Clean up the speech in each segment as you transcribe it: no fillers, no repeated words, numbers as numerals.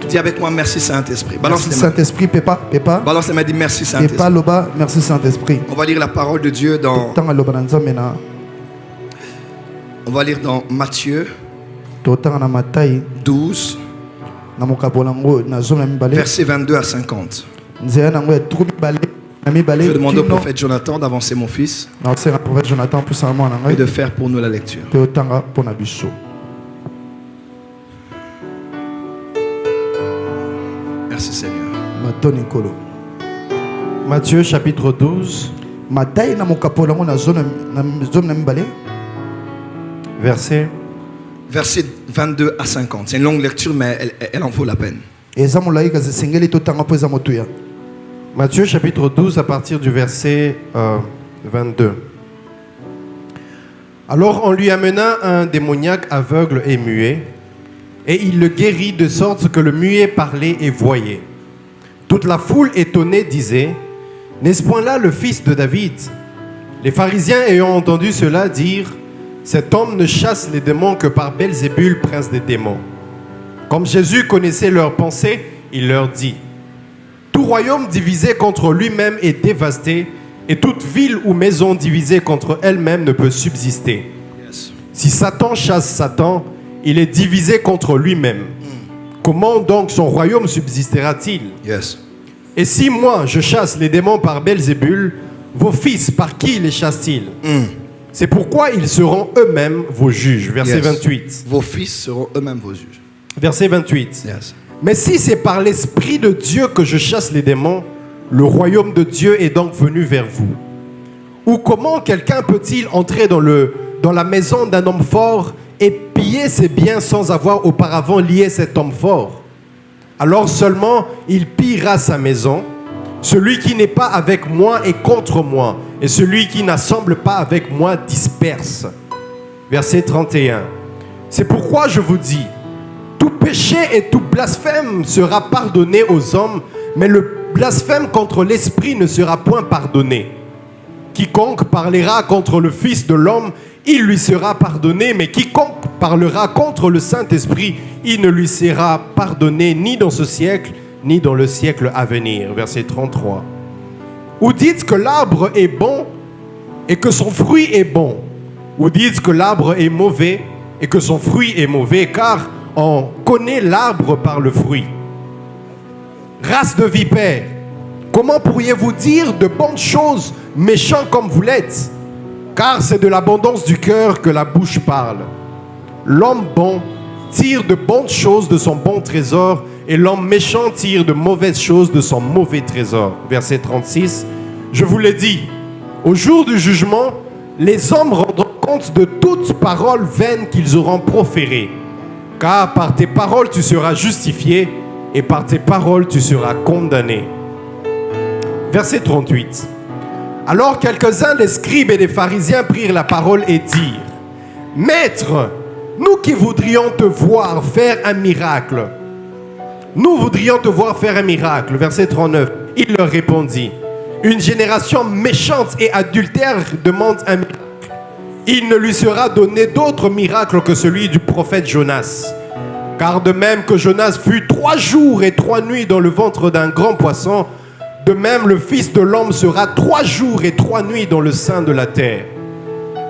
Dis avec moi, merci Saint-Esprit. Balance Merci les mains. Saint-Esprit, Pépa. Balance les mains, dis merci Saint-Esprit. Pépa Loba, merci Saint-Esprit. On va lire la parole de Dieu dans... Tanga Loba Nanzamena. On va lire dans Matthieu Totanga na Matai. 12, Na mokabolango na zone mibale. versets 22 à 50. Nzea nango ya tuku mibale. Na mibale. Je demande au prophète Jonathan d'avancer mon fils Na osera prophète Jonathan pour sa mwana et ngai. de faire pour nous la lecture. Pe otanga pona biso. Merci Seigneur. Matoni kolo. Matthieu chapitre 12, Matai na mokabolango na zone mibale. verset Versets 22 à 50. C'est une longue lecture, mais elle en vaut la peine. Eza molai kaze sengeli totanga po eza motuya. Matthieu chapitre 12 à partir du verset 22. Alors on lui amena un démoniaque aveugle et muet, et il le guérit de sorte que le muet parlait et voyait. Toute la foule étonnée disait, n'est-ce point là le fils de David? Les pharisiens ayant entendu cela dirent, cet homme ne chasse les démons que par Belzébul, prince des démons. Comme Jésus connaissait leurs pensées, il leur dit, tout royaume divisé contre lui-même est dévasté, et toute ville ou maison divisée contre elle-même ne peut subsister. Yes. Si Satan chasse Satan, il est divisé contre lui-même. Comment donc son royaume subsistera-t-il? Yes. Et si moi je chasse les démons par Belzébul, vos fils par qui les chassent-ils? C'est pourquoi ils seront eux-mêmes vos juges. Verset Yes. 28. Vos fils seront eux-mêmes vos juges. Verset 28. Yes. Mais si c'est par l'Esprit de Dieu que je chasse les démons, le royaume de Dieu est donc venu vers vous. Ou comment quelqu'un peut-il entrer dans la maison d'un homme fort et piller ses biens sans avoir auparavant lié cet homme fort? Alors seulement il pillera sa maison. Celui qui n'est pas avec moi est contre moi, et celui qui n'assemble pas avec moi disperse. Verset 31. C'est pourquoi je vous dis, tout péché et tout blasphème sera pardonné aux hommes, mais le blasphème contre l'Esprit ne sera point pardonné. Quiconque parlera contre le Fils de l'homme, il lui sera pardonné, mais quiconque parlera contre le Saint-Esprit, il ne lui sera pardonné ni dans ce siècle, ni dans le siècle à venir. Verset 33. Ou dites que l'arbre est bon et que son fruit est bon. Ou dites que l'arbre est mauvais et que son fruit est mauvais, car on connaît l'arbre par le fruit. Race de vipères, comment pourriez-vous dire de bonnes choses, méchants comme vous l'êtes? Car c'est de l'abondance du cœur que la bouche parle. L'homme bon tire de bonnes choses de son bon trésor, et l'homme méchant tire de mauvaises choses de son mauvais trésor. Verset 36. Je vous l'ai dit, au jour du jugement, les hommes rendront compte de toute parole vaine qu'ils auront proférée. Car par tes paroles tu seras justifié, et par tes paroles tu seras condamné. Verset 38. Alors quelques-uns des scribes et des pharisiens prirent la parole et dirent, Maître, nous qui voudrions te voir faire un miracle. Nous voudrions te voir faire un miracle. Verset 39. Il leur répondit, une génération méchante et adultère demande un miracle. Il ne lui sera donné d'autre miracle que celui du prophète Jonas. Car de même que Jonas fut 3 jours et 3 nuits dans le ventre d'un grand poisson, de même le Fils de l'homme sera 3 jours et 3 nuits dans le sein de la terre.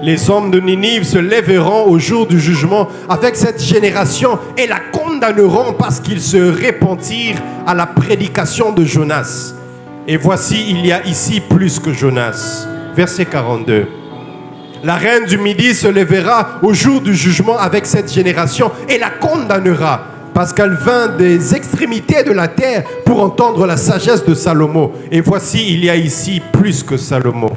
Les hommes de Ninive se lèveront au jour du jugement avec cette génération et la condamneront parce qu'ils se repentirent à la prédication de Jonas. Et voici, il y a ici plus que Jonas. Verset 42. La reine du Midi se lèvera au jour du jugement avec cette génération et la condamnera parce qu'elle vint des extrémités de la terre pour entendre la sagesse de Salomon. Et voici, il y a ici plus que Salomon.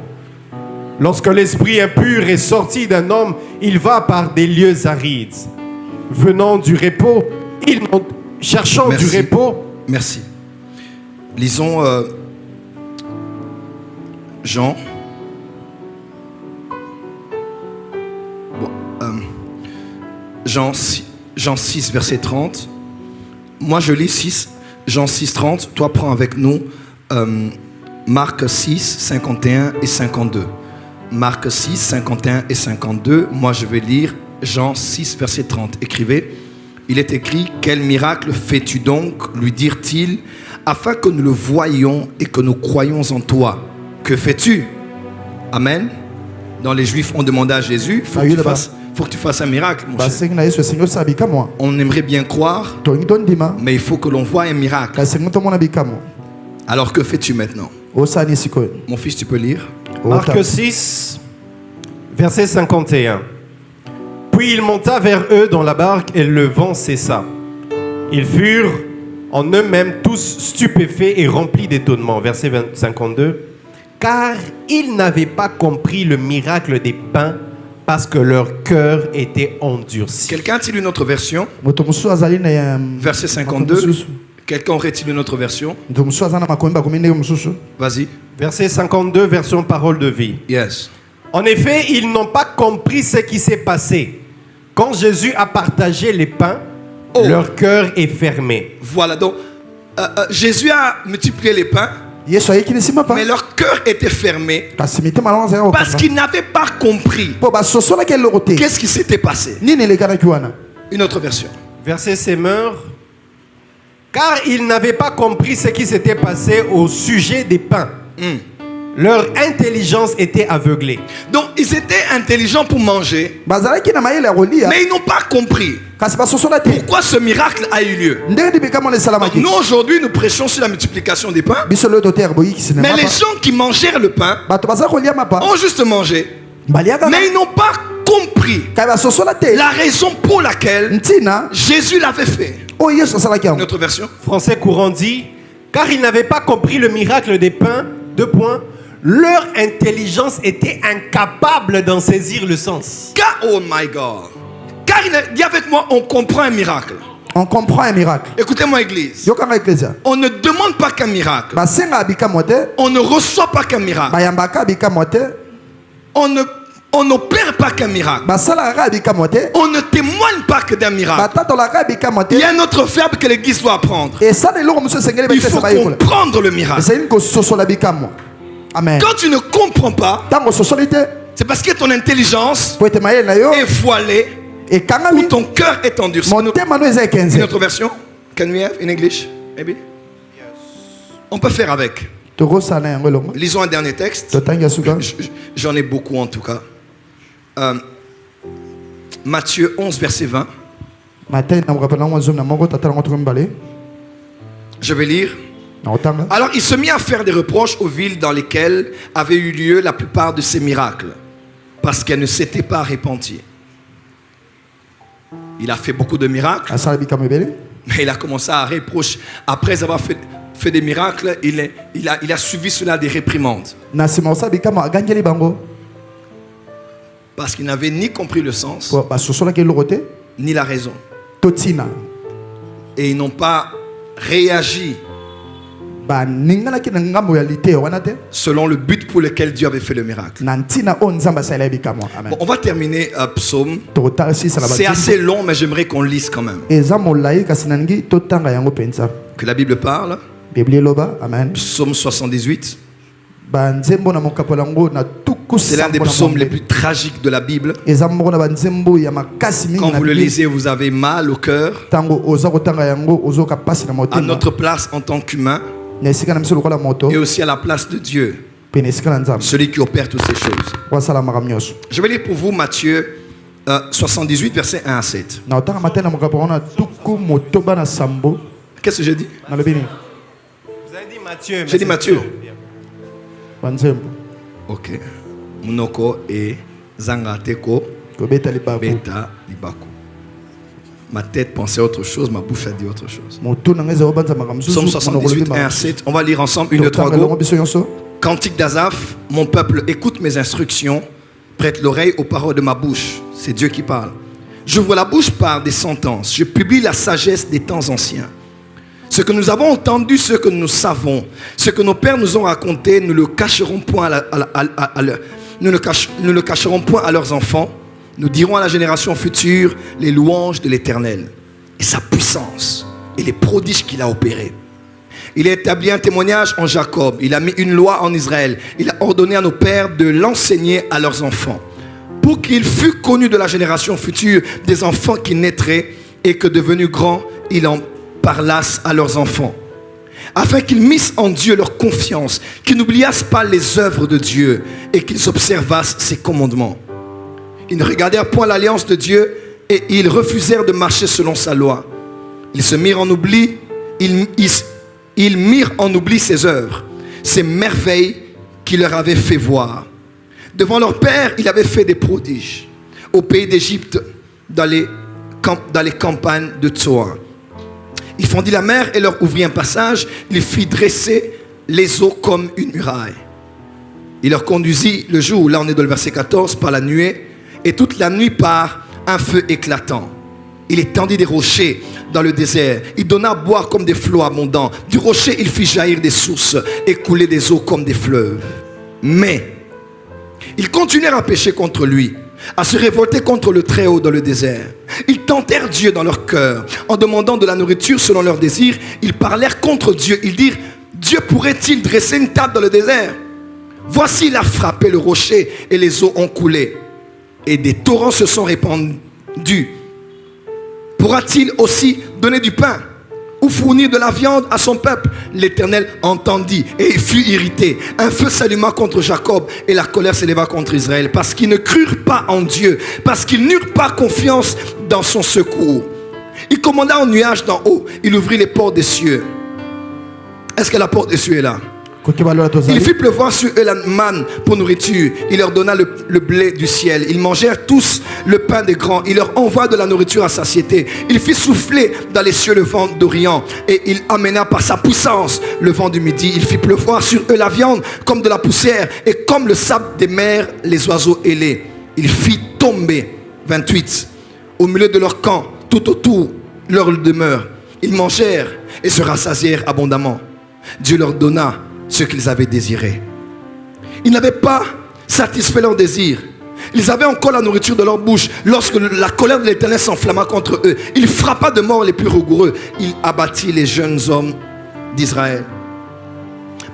Lorsque l'esprit impur est sorti d'un homme, il va par des lieux arides. Venant du repos, cherchant du repos. Merci. Lisons Jean. Jean 6, verset 30. Moi, je lis Jean 6, 30. Toi, prends avec nous Marc 6, 51 et 52. Marc 6, 51 et 52. Moi, je vais lire Jean 6, verset 30. Écrivez. Il est écrit, quel miracle fais-tu donc, lui dirent-ils, afin que nous le voyions et que nous croyions en toi. Que fais-tu? Amen. Dans les Juifs, on demandait à Jésus, faut que tu fasses un miracle, mon cher. On aimerait bien croire, mais il faut que l'on voie un miracle. Alors que fais-tu maintenant? Mon fils, tu peux lire. Marc 6, verset 51. Puis il monta vers eux dans la barque et le vent cessa. Ils furent en eux-mêmes tous stupéfaits et remplis d'étonnement. Verset 52. Car ils n'avaient pas compris le miracle des pains parce que leur cœur était endurci. Quelqu'un a-t-il une autre version? Verset 52. Quelqu'un aurait-il une autre version? Vas-y. Verset 52, version parole de vie. Yes. En effet, ils n'ont pas compris ce qui s'est passé. Quand Jésus a partagé les pains, leur cœur est fermé. Voilà, donc Jésus a multiplié les pains, mais leur cœur était fermé parce qu'ils n'avaient pas compris qu'est-ce qui s'était passé. Une autre version. Verset Semeur. Car ils n'avaient pas compris ce qui s'était passé au sujet des pains. Leur intelligence était aveuglée. Donc ils étaient intelligents pour manger, mais ils n'ont pas compris pourquoi ce miracle a eu lieu. Donc, nous aujourd'hui nous prêchons sur la multiplication des pains, mais les gens qui mangèrent le pain ont juste mangé, mais ils n'ont pas compris la raison pour laquelle Jésus l'avait fait. Notre version. Français courant dit, car ils n'avaient pas compris le miracle des pains, leur intelligence était incapable d'en saisir le sens. Car, oh my God. Car dis avec moi, on comprend un miracle. On comprend un miracle. Écoutez-moi, église. On ne demande pas qu'un miracle. On ne reçoit pas qu'un miracle. On n'opère pas qu'un miracle. On ne témoigne pas que d'un miracle. Il y a un autre verbe que l'église doit apprendre. Il faut comprendre le miracle. Amen. Quand tu ne comprends pas, c'est parce que ton intelligence est voilée ou ton cœur est endurci. Une autre version? Can we have in English? Maybe? On peut faire avec. Lisons un dernier texte. J'en ai beaucoup en tout cas. Matthieu 11, verset 20. Je vais lire. Alors il se mit à faire des reproches aux villes dans lesquelles avaient eu lieu la plupart de ces miracles, parce qu'elles ne s'étaient pas répenties. Il a fait beaucoup de miracles, mais il a commencé à reprocher. Après avoir fait des miracles, il a suivi cela des réprimandes. Parce qu'il n'avait ni compris le sens, ni la raison. Et ils n'ont pas réagi selon le but pour lequel Dieu avait fait le miracle. Bon, on va terminer Psaume. C'est assez long, mais j'aimerais qu'on lise quand même. Que la Bible parle. Psaume 78. C'est l'un des psaumes les plus tragiques de la Bible. Quand vous le lisez, vous avez mal au cœur. À notre place en tant qu'humain. Et aussi à la place de Dieu, celui qui opère toutes ces choses. Je vais lire pour vous Matthieu 78, versets 1 à 7. Qu'est-ce que j'ai dit? Vous avez dit Matthieu. J'ai dit Matthieu. Ok. Munoko et Zangateko Beta Libaku. Ma tête pensait autre chose, ma bouche a dit autre chose. Psaume 78, 1 à 7. On va lire ensemble, 1, 2, 3, go. Cantique d'Azaph, mon peuple, écoute mes instructions, prête l'oreille aux paroles de ma bouche. C'est Dieu qui parle. J'ouvre la bouche par des sentences. Je publie la sagesse des temps anciens. Ce que nous avons entendu, ce que nous savons, ce que nos pères nous ont raconté, nous ne le cacherons point à leurs enfants. Nous dirons à la génération future les louanges de l'Éternel et sa puissance et les prodiges qu'il a opérés. Il a établi un témoignage en Jacob. Il a mis une loi en Israël. Il a ordonné à nos pères de l'enseigner à leurs enfants, pour qu'il fût connu de la génération future des enfants qui naîtraient et que devenus grands, ils en parlassent à leurs enfants, afin qu'ils missent en Dieu leur confiance, qu'ils n'oubliassent pas les œuvres de Dieu et qu'ils observassent ses commandements. Ils ne regardèrent point l'alliance de Dieu et ils refusèrent de marcher selon sa loi. Ils se mirent en oubli, ils mirent en oubli ses œuvres, ses merveilles qu'il leur avait fait voir. Devant leur père, il avait fait des prodiges au pays d'Égypte, dans les campagnes de Tsoa. Il fendit la mer et leur ouvrit un passage. Il fit dresser les eaux comme une muraille. Il leur conduisit le jour, là on est dans le verset 14, par la nuée, et toute la nuit par un feu éclatant. Il étendit des rochers dans le désert. Il donna à boire comme des flots abondants. Du rocher, il fit jaillir des sources et couler des eaux comme des fleuves. Mais ils continuèrent à pécher contre lui, à se révolter contre le Très-Haut dans le désert. Ils tentèrent Dieu dans leur cœur en demandant de la nourriture selon leurs désirs. Ils parlèrent contre Dieu. Ils dirent: Dieu pourrait-il dresser une table dans le désert? Voici, il a frappé le rocher et les eaux ont coulé et des torrents se sont répandus. Pourra-t-il aussi donner du pain ou fournir de la viande à son peuple? L'Éternel entendit et il fut irrité. Un feu s'alluma contre Jacob et la colère s'éleva contre Israël, parce qu'ils ne crurent pas en Dieu, parce qu'ils n'eurent pas confiance dans son secours. Il commanda un nuage d'en haut, il ouvrit les portes des cieux. Est-ce que la porte des cieux est là? Il fit pleuvoir sur eux la manne pour nourriture. Il leur donna le blé du ciel. Ils mangèrent tous le pain des grands. Il leur envoya de la nourriture à satiété. Il fit souffler dans les cieux le vent d'Orient. Et il amena par sa puissance le vent du midi. Il fit pleuvoir sur eux la viande comme de la poussière. Et comme le sable des mers, les oiseaux ailés. Il fit tomber, 28, au milieu de leur camp, tout autour leur demeure. Ils mangèrent et se rassasièrent abondamment. Dieu leur donna ce qu'ils avaient désiré. Ils n'avaient pas satisfait leurs désirs. Ils avaient encore la nourriture de leur bouche. Lorsque la colère de l'Éternel s'enflamma contre eux, il frappa de mort les plus rigoureux. Il abattit les jeunes hommes d'Israël.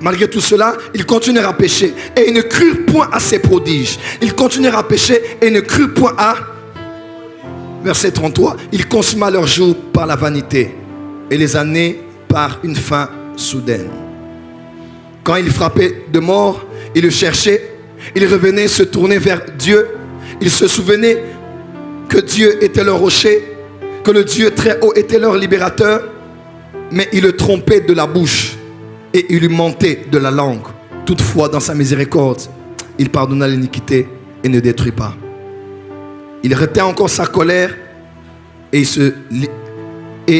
Malgré tout cela, ils continuèrent à pécher et ils ne crurent point à ses prodiges. Ils continuèrent à pécher et ne crurent point à... Verset 33. Il consuma leurs jours par la vanité et les années par une faim soudaine. Quand il frappait de mort, il le cherchait. Il revenait se tourner vers Dieu. Il se souvenait que Dieu était leur rocher, que le Dieu très haut était leur libérateur. Mais il le trompait de la bouche et il lui mentait de la langue. Toutefois, dans sa miséricorde, il pardonna l'iniquité et ne détruit pas. Il retint encore sa colère et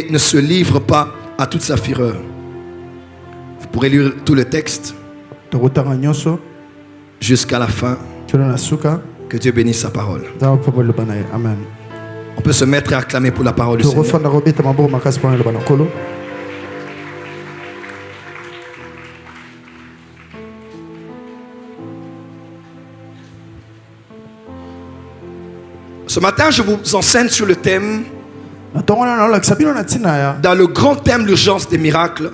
ne se livre pas à toute sa fureur. Vous pourrez lire tout le texte jusqu'à la fin. Que Dieu bénisse sa parole. Amen. On peut se mettre et acclamer pour la parole du Seigneur. Ce matin, je vous enseigne sur le thème, dans le grand thème, l'urgence des miracles.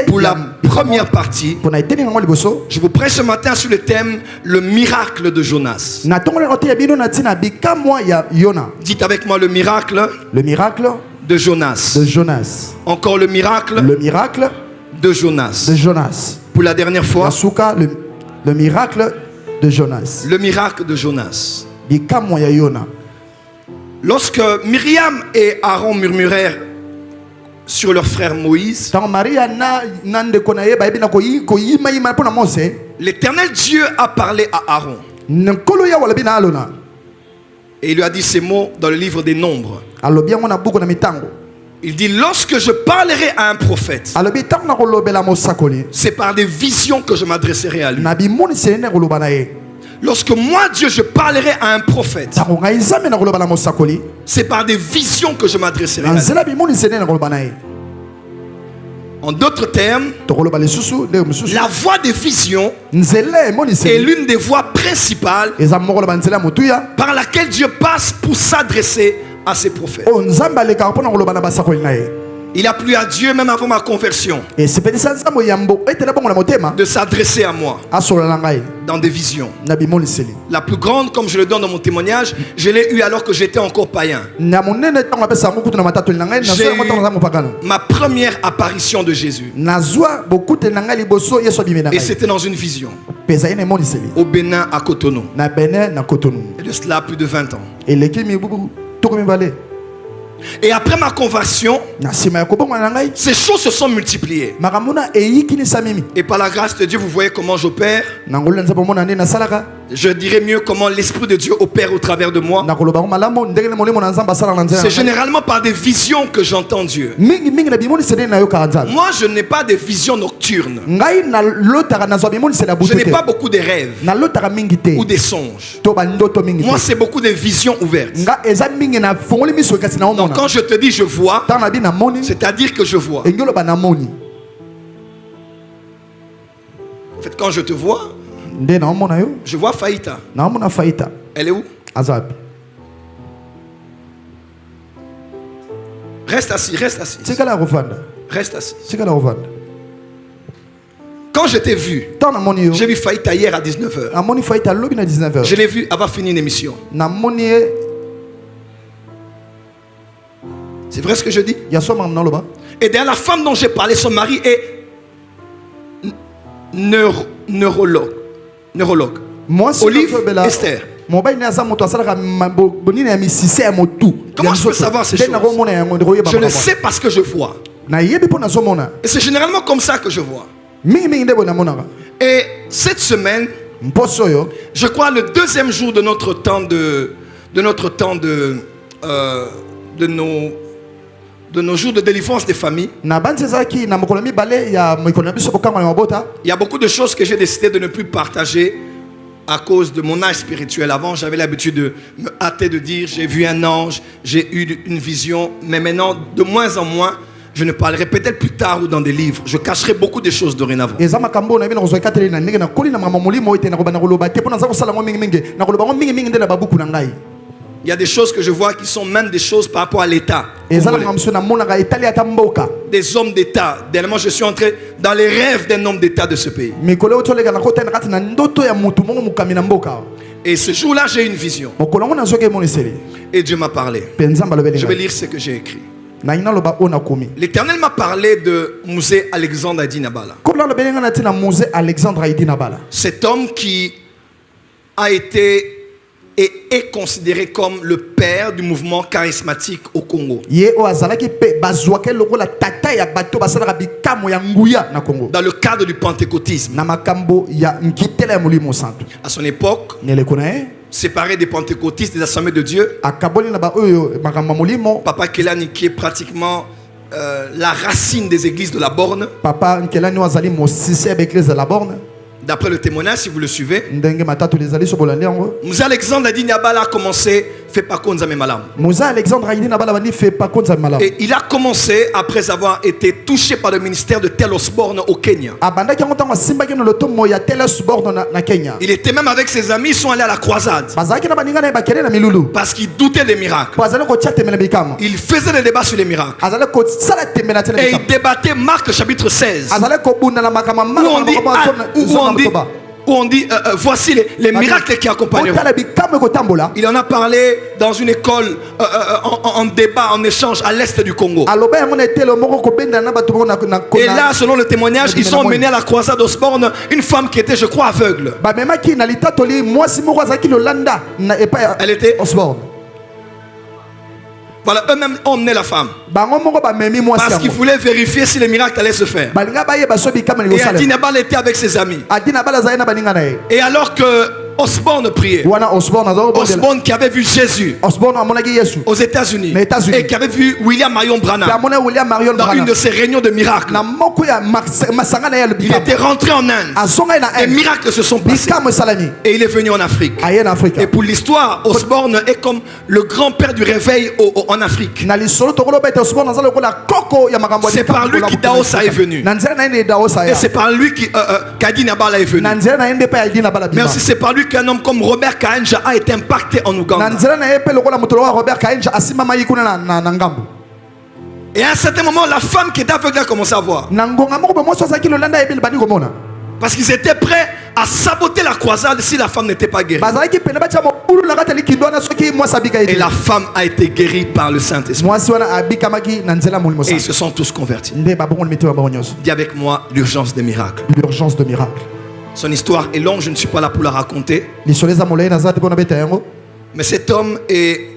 Pour la première partie, je vous prêche ce matin sur le thème, le miracle de Jonas. Dites avec moi le miracle de Jonas. Encore le miracle de Jonas. Pour la dernière fois, le miracle de Jonas. Le miracle de Jonas. Lorsque Myriam et Aaron murmurèrent sur leur frère Moïse, l'Éternel Dieu a parlé à Aaron. Et il lui a dit ces mots dans le livre des Nombres. Il dit: lorsque je parlerai à un prophète, c'est par des visions que je m'adresserai à lui. Lorsque moi, Dieu, je parlerai à un prophète, c'est par des visions que je m'adresserai à lui. En d'autres termes, la voie des visions est l'une des voies principales par laquelle Dieu passe pour s'adresser à ses prophètes. Il a plu à Dieu même avant ma conversion de s'adresser à moi dans des visions. La plus grande, comme je le donne dans mon témoignage, je l'ai eu alors que j'étais encore païen. J'ai eu ma première apparition de Jésus. Et c'était dans une vision au Bénin, à Cotonou. Et de cela plus de 20 ans. Et après ma conversion, ces choses se sont multipliées. Et par la grâce de Dieu, vous voyez comment j'opère. Je dirais mieux comment l'Esprit de Dieu opère au travers de moi. C'est généralement par des visions que j'entends Dieu. Moi, je n'ai pas des visions nocturnes. Je n'ai pas beaucoup de rêves ou des songes. Moi, c'est beaucoup de visions ouvertes. Donc, quand je te dis je vois, c'est-à-dire que je vois. En fait, quand je te vois, je vois Faïta. Elle est où? Reste assis, reste assis. Reste assis. Quand je t'ai vu, j'ai vu Faïta hier à 19h. Je l'ai vu avoir fini une émission. C'est vrai ce que je dis? Et derrière la femme dont j'ai parlé, son mari est neurologue. Olive Esther. Comment je peux savoir ces choses? Je le sais parce que je vois. Et c'est généralement comme ça que je vois. Et cette semaine, je crois le deuxième jour de notre temps de nos jours de délivrance des familles, il y a beaucoup de choses que j'ai décidé de ne plus partager à cause de mon âge spirituel. Avant, j'avais l'habitude de me hâter de dire j'ai vu un ange, j'ai eu une vision, mais maintenant, de moins en moins, je ne parlerai peut-être plus tard ou dans des livres. Je cacherai beaucoup de choses dorénavant. Il y a des choses que je vois qui sont même des choses par rapport à l'État. Des hommes d'État. Dernièrement, je suis entré dans les rêves d'un homme d'État de ce pays. Et ce jour-là, j'ai eu une vision. Et Dieu m'a parlé. Je vais lire ce que j'ai écrit. L'Éternel m'a parlé de Mouzé Alexandre Haïdi Nabala. Cet homme qui a été et est considéré comme le père du mouvement charismatique au Congo. Dans le cadre du pentecôtisme. À son époque, séparé des pentecôtistes des assemblées de Dieu, Papa Kelani, qui est pratiquement la racine des églises de la borne. D'après le témoignage, si vous le suivez, Mouzé Alexandre Haïdi Nabala a commencé fait pas malam. Et il a commencé après avoir été touché par le ministère de Tel Osborne au Kenya. Il était même avec ses amis, ils sont allés à la croisade parce qu'ils doutaient des miracles. Il faisait des débats sur les miracles et il débattait Marc chapitre 16 où on dit voici les miracles qui accompagneront. Il en a parlé dans une école en débat, en échange à l'est du Congo. Et là, selon le témoignage, ils ont mené à la croisade d'Osborne une femme qui était, je crois, aveugle. Elle était Osborne. Voilà, eux-mêmes ont emmené la femme parce qu'ils voulaient vérifier si les miracles allaient se faire. Et Haïdi Nabala était avec ses amis. Et alors que Osborne priait, Osborne qui avait vu Jésus aux États-Unis et qui avait vu William Marion Branham dans une de ses réunions de miracles, il était rentré en Inde. Les miracles se sont passés et il est venu en Afrique. Et pour l'histoire, Osborne est comme le grand-père du réveil en Afrique. C'est par lui que Daosa est venu. Et c'est par lui qu'Haïdi Nabala est venu. Mais aussi c'est par lui qu'un homme comme Robert Kaenja a été impacté en Ouganda. Et à un certain moment, la femme qui était aveugle a commencé à voir. Parce qu'ils étaient prêts à saboter la croisade si la femme n'était pas guérie. Et la femme a été guérie par le Saint-Esprit. Et ils se sont tous convertis. Dis avec moi l'urgence des miracles. L'urgence de miracles. Son histoire est longue, je ne suis pas là pour la raconter. Mais cet homme est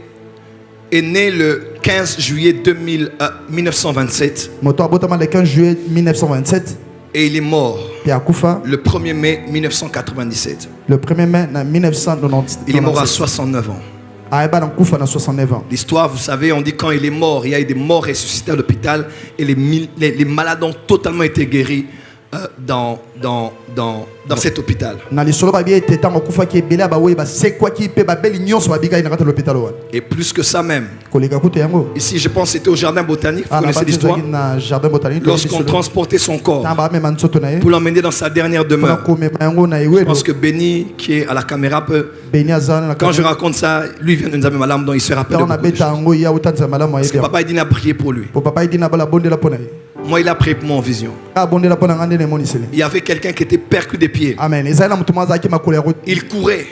né le 15 juillet 1927. Le 15 juillet 1927. Et il est mort le 1er mai 1997. Le 1er mai 1997. Il est mort à 69 ans. L'histoire, vous savez, on dit quand il est mort, il y a eu des morts ressuscités à l'hôpital et les malades ont totalement été guéris dans cet hôpital. Et plus que ça même, ici je pense que c'était au jardin botanique, vous connaissez l'histoire, lorsqu'on transportait son corps pour l'emmener dans sa dernière demeure. Je pense que Benny qui est à la caméra peut, quand je raconte ça, lui vient de nous amener Malam, donc il se rappelle de beaucoup de choses. Parce que papa Edina a prié pour lui. Moi, il a prié pour moi en vision. Il y avait quelqu'un qui était percu des pieds. Amen. Il courait.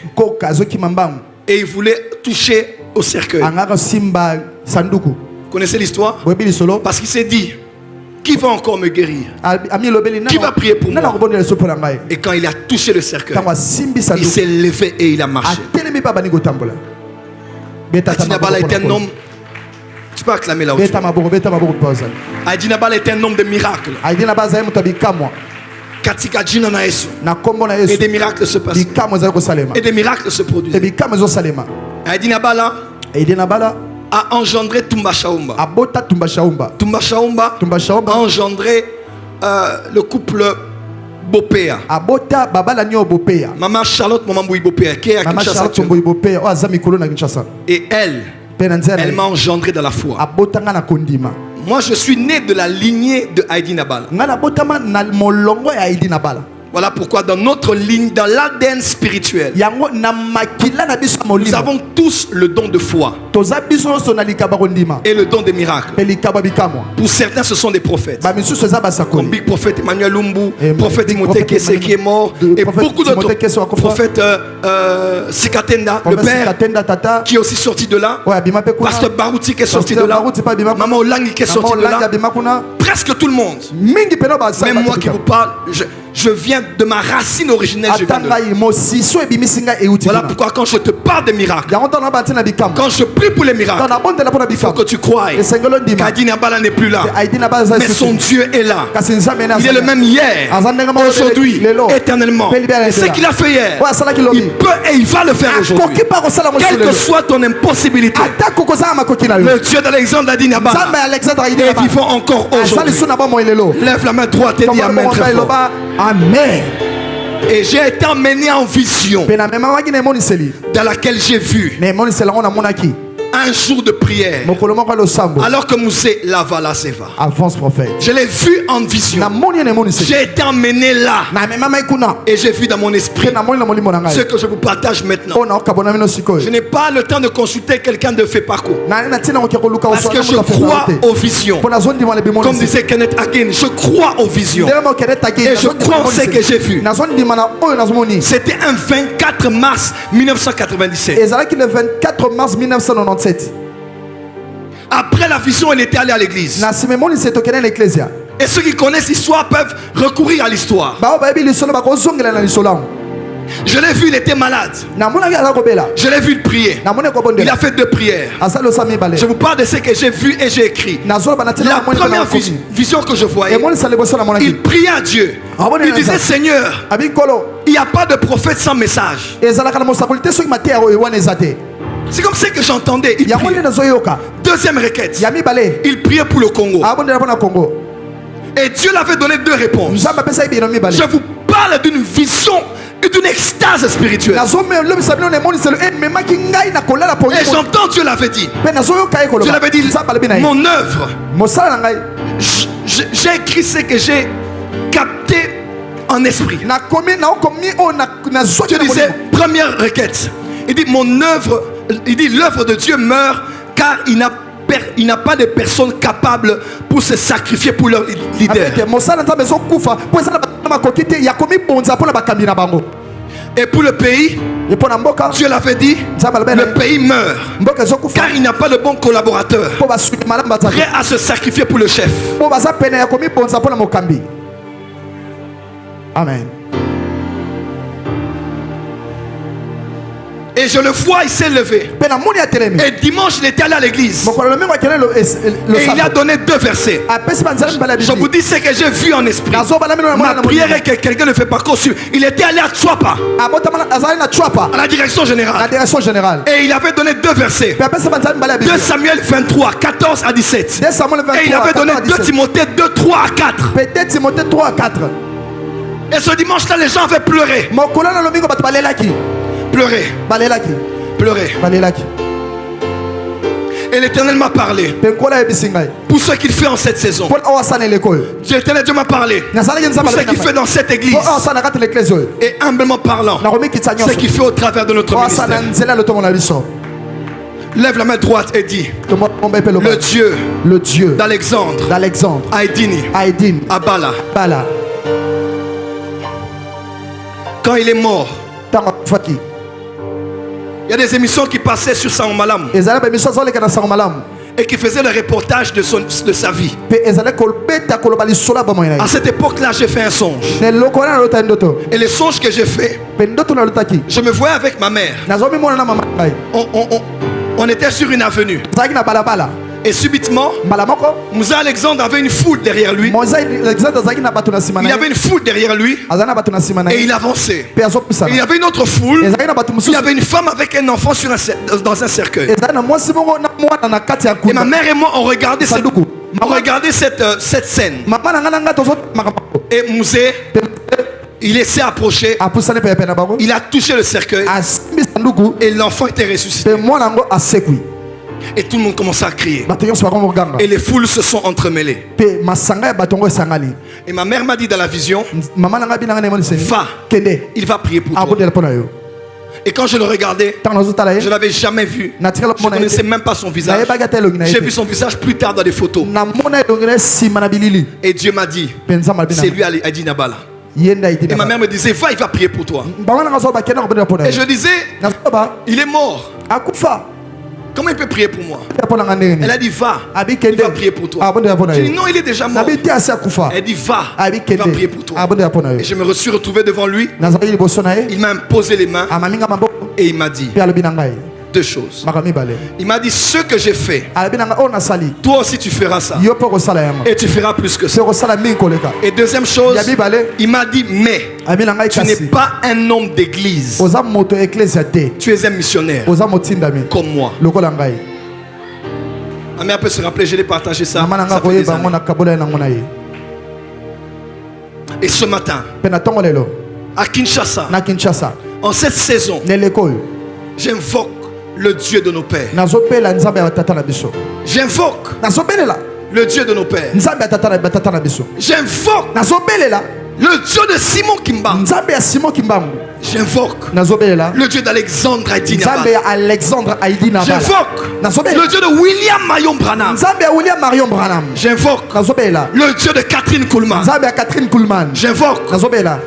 Et il voulait toucher au cercueil. Vous connaissez l'histoire? Parce qu'il s'est dit, qui va encore me guérir? Qui va prier pour moi? Et quand il a touché le cercueil, il s'est levé et il a marché. Adina Bala est un homme. Tu peux acclamer là-haut. Adina Bala est un homme de miracles. Et des miracles se passent. Et des miracles se produisent. Adina Bala a engendré Tumba Shaumba. Tumba Shaumba a engendré le couple Bopea. Maman Charlotte, maman Boui Bopea, qui est à Kinshasa. Et elle m'a engendré dans la foi. Moi, je suis né de la lignée de Heidi Nabala. Voilà pourquoi dans notre ligne, dans l'ADN spirituel, nous avons tous le don de foi et le don des miracles. Pour certains, ce sont des prophètes. Comme Big Prophète Emmanuel Lumbu, prophète Timothée Kessé qui est mort, et beaucoup d'autres prophètes. Sikatenda, le père qui est aussi sorti de là. Pasteur Barouti qui est sorti de là. Maman Olangi qui est sorti de là. Presque tout le monde. Même moi qui vous parle, je viens de ma racine originelle. Je viens de là. Voilà pourquoi quand je te parle des miracles, quand je prie pour les miracles, il faut que tu croies qu'Adina Bala n'est plus là, mais son Dieu est là. Il est le même hier, aujourd'hui, éternellement. Et ce qu'il a fait hier, il peut et il va le faire aujourd'hui. Quelle que soit ton impossibilité, le Dieu d'Alexandre Adina Bala est vivant encore aujourd'hui. Lève la main droite et dis Amen très fort. Amen. Et j'ai été emmené en vision dans laquelle j'ai vu un jour de prière alors que Moussé Lavala Seva. Je l'ai vu en vision. J'ai été emmené là et j'ai vu dans mon esprit ce que je vous partage maintenant. Je n'ai pas le temps de consulter quelqu'un de fait parcours parce que je crois aux visions. Comme disait Kenneth Hagin, je crois aux visions et je crois en ce que j'ai vu. C'était un 24 mars 1997. Après la vision, il était allé à l'église. Et ceux qui connaissent l'histoire peuvent recourir à l'histoire. Je l'ai vu, il était malade. Je l'ai vu prier. Il a fait 2 prières. Je vous parle de ce que j'ai vu et j'ai écrit. La première vision que je voyais, il priait à Dieu. Il disait, Seigneur, il n'y a pas de prophète sans message. C'est comme ça que j'entendais. Deuxième requête, il priait pour le Congo. Et Dieu l'avait donné 2 réponses. Je vous parle d'une vision et d'une extase spirituelle. Et j'entends Dieu l'avait dit. Dieu l'avait dit, mon œuvre, j'ai écrit ce que j'ai capté en esprit. Dieu disait, première requête, il dit, mon œuvre, il dit, l'œuvre de Dieu meurt car il n'a il n'a pas de personnes capables pour se sacrifier pour leur leader. Et pour le pays, Dieu l'avait dit, le pays meurt car il n'a pas de bon collaborateur prêt à se sacrifier pour le chef. Amen. Et je le vois, il s'est levé. Et dimanche, il était allé à l'église. Et il a donné 2 versets. Je vous dis ce que j'ai vu en esprit. Ma prière est que quelqu'un ne fait pas conçu. Il était allé à Tchouapa, à la direction générale. Et il avait donné 2 versets. 2 Samuel 23, 14 à 17. Et il avait donné 2 Timothée 2, 3 à 4. Et ce dimanche-là, les gens avaient pleuré. Pleurer. Et l'Éternel m'a parlé pour ce qu'il fait en cette saison. L'Éternel Dieu m'a parlé pour ce qu'il fait dans cette église. Et humblement parlant, ce qu'il fait au travers de notre ministère. Lève la main droite et dis: le Dieu d'Alexandre, Aïdini, Abala. Quand il est mort, il y a des émissions qui passaient sur Sangomalam et qui faisaient le reportage de sa vie. À cette époque-là, j'ai fait un songe. Et le songe que j'ai fait, je me voyais avec ma mère. On était sur une avenue. Et subitement, Moussa Alexandre avait une foule derrière lui. Il y avait une foule derrière lui. Et il avançait. Et il y avait une autre foule. Il y avait une femme avec un enfant dans un cercueil. Et ma mère et moi, on regardait cette scène. Et Moussa, il s'est approché. Il a touché le cercueil. Et l'enfant était ressuscité. Et tout le monde commençait à crier. Et les foules se sont entremêlées. Et ma mère m'a dit dans la vision: va, il va prier pour toi. Et quand je le regardais, je ne l'avais jamais vu. Je ne connaissais même pas son visage. J'ai vu son visage plus tard dans des photos. Et Dieu m'a dit: c'est lui Aïdini Abala. Et ma mère me disait: va, il va prier pour toi. Et je disais: il est mort. Comment il peut prier pour moi? Elle a dit: va, il va prier pour toi. J'ai dit: non, il est déjà mort. Elle dit: va, il va prier pour toi. Et je me suis retrouvé devant lui. Il m'a imposé les mains et il m'a dit 2 choses. Il m'a dit: ce que j'ai fait, toi aussi tu feras ça. Et tu feras plus que ça. Et deuxième chose, il m'a dit: mais tu n'es pas un homme d'église. Tu es un missionnaire comme moi. Ma mère peut se rappeler, je l'ai partagé ça. Ça fait des années. Et ce matin, à Kinshasa, en cette saison, j'invoque le Dieu de nos pères. J'invoque le Dieu de nos pères. J'invoque le Dieu de Simon Kimbangu. J'invoque le Dieu d'Alexandre Aïdini Abala. J'invoque le Dieu de William Marion Branham. J'invoque le Dieu de Catherine Kuhlman. J'invoque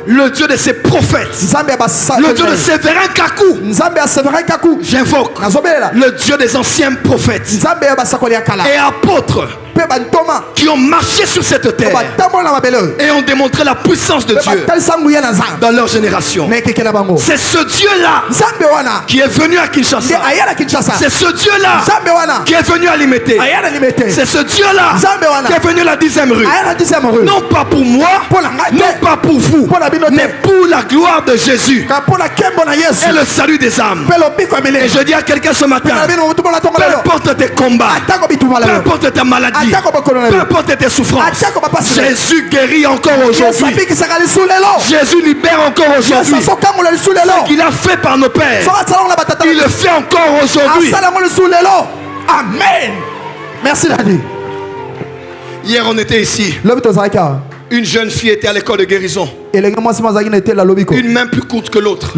le Dieu de ses prophètes. Le Dieu de Séverin Kakou. J'invoque le Dieu des anciens prophètes et apôtres qui ont marché sur cette terre et ont démontré la puissance de Dieu dans leur génération. C'est ce Dieu-là qui est venu à Kinshasa. C'est ce Dieu-là qui est venu à Limete. C'est ce Dieu-là qui est venu à la 10e rue. Non pas pour moi, non pas pour vous, mais pour la gloire de Jésus et le salut des âmes. Et je dis à quelqu'un ce matin: peu importe tes combats, peu importe ta maladie, peu importe tes souffrances, Jésus guérit encore aujourd'hui. Jésus libère encore aujourd'hui. Ce qu'il a fait par nos pères, il le fait encore aujourd'hui. Amen. Merci Daddy. Hier on était ici. Une jeune fille était à l'école de guérison. Une main plus courte que l'autre.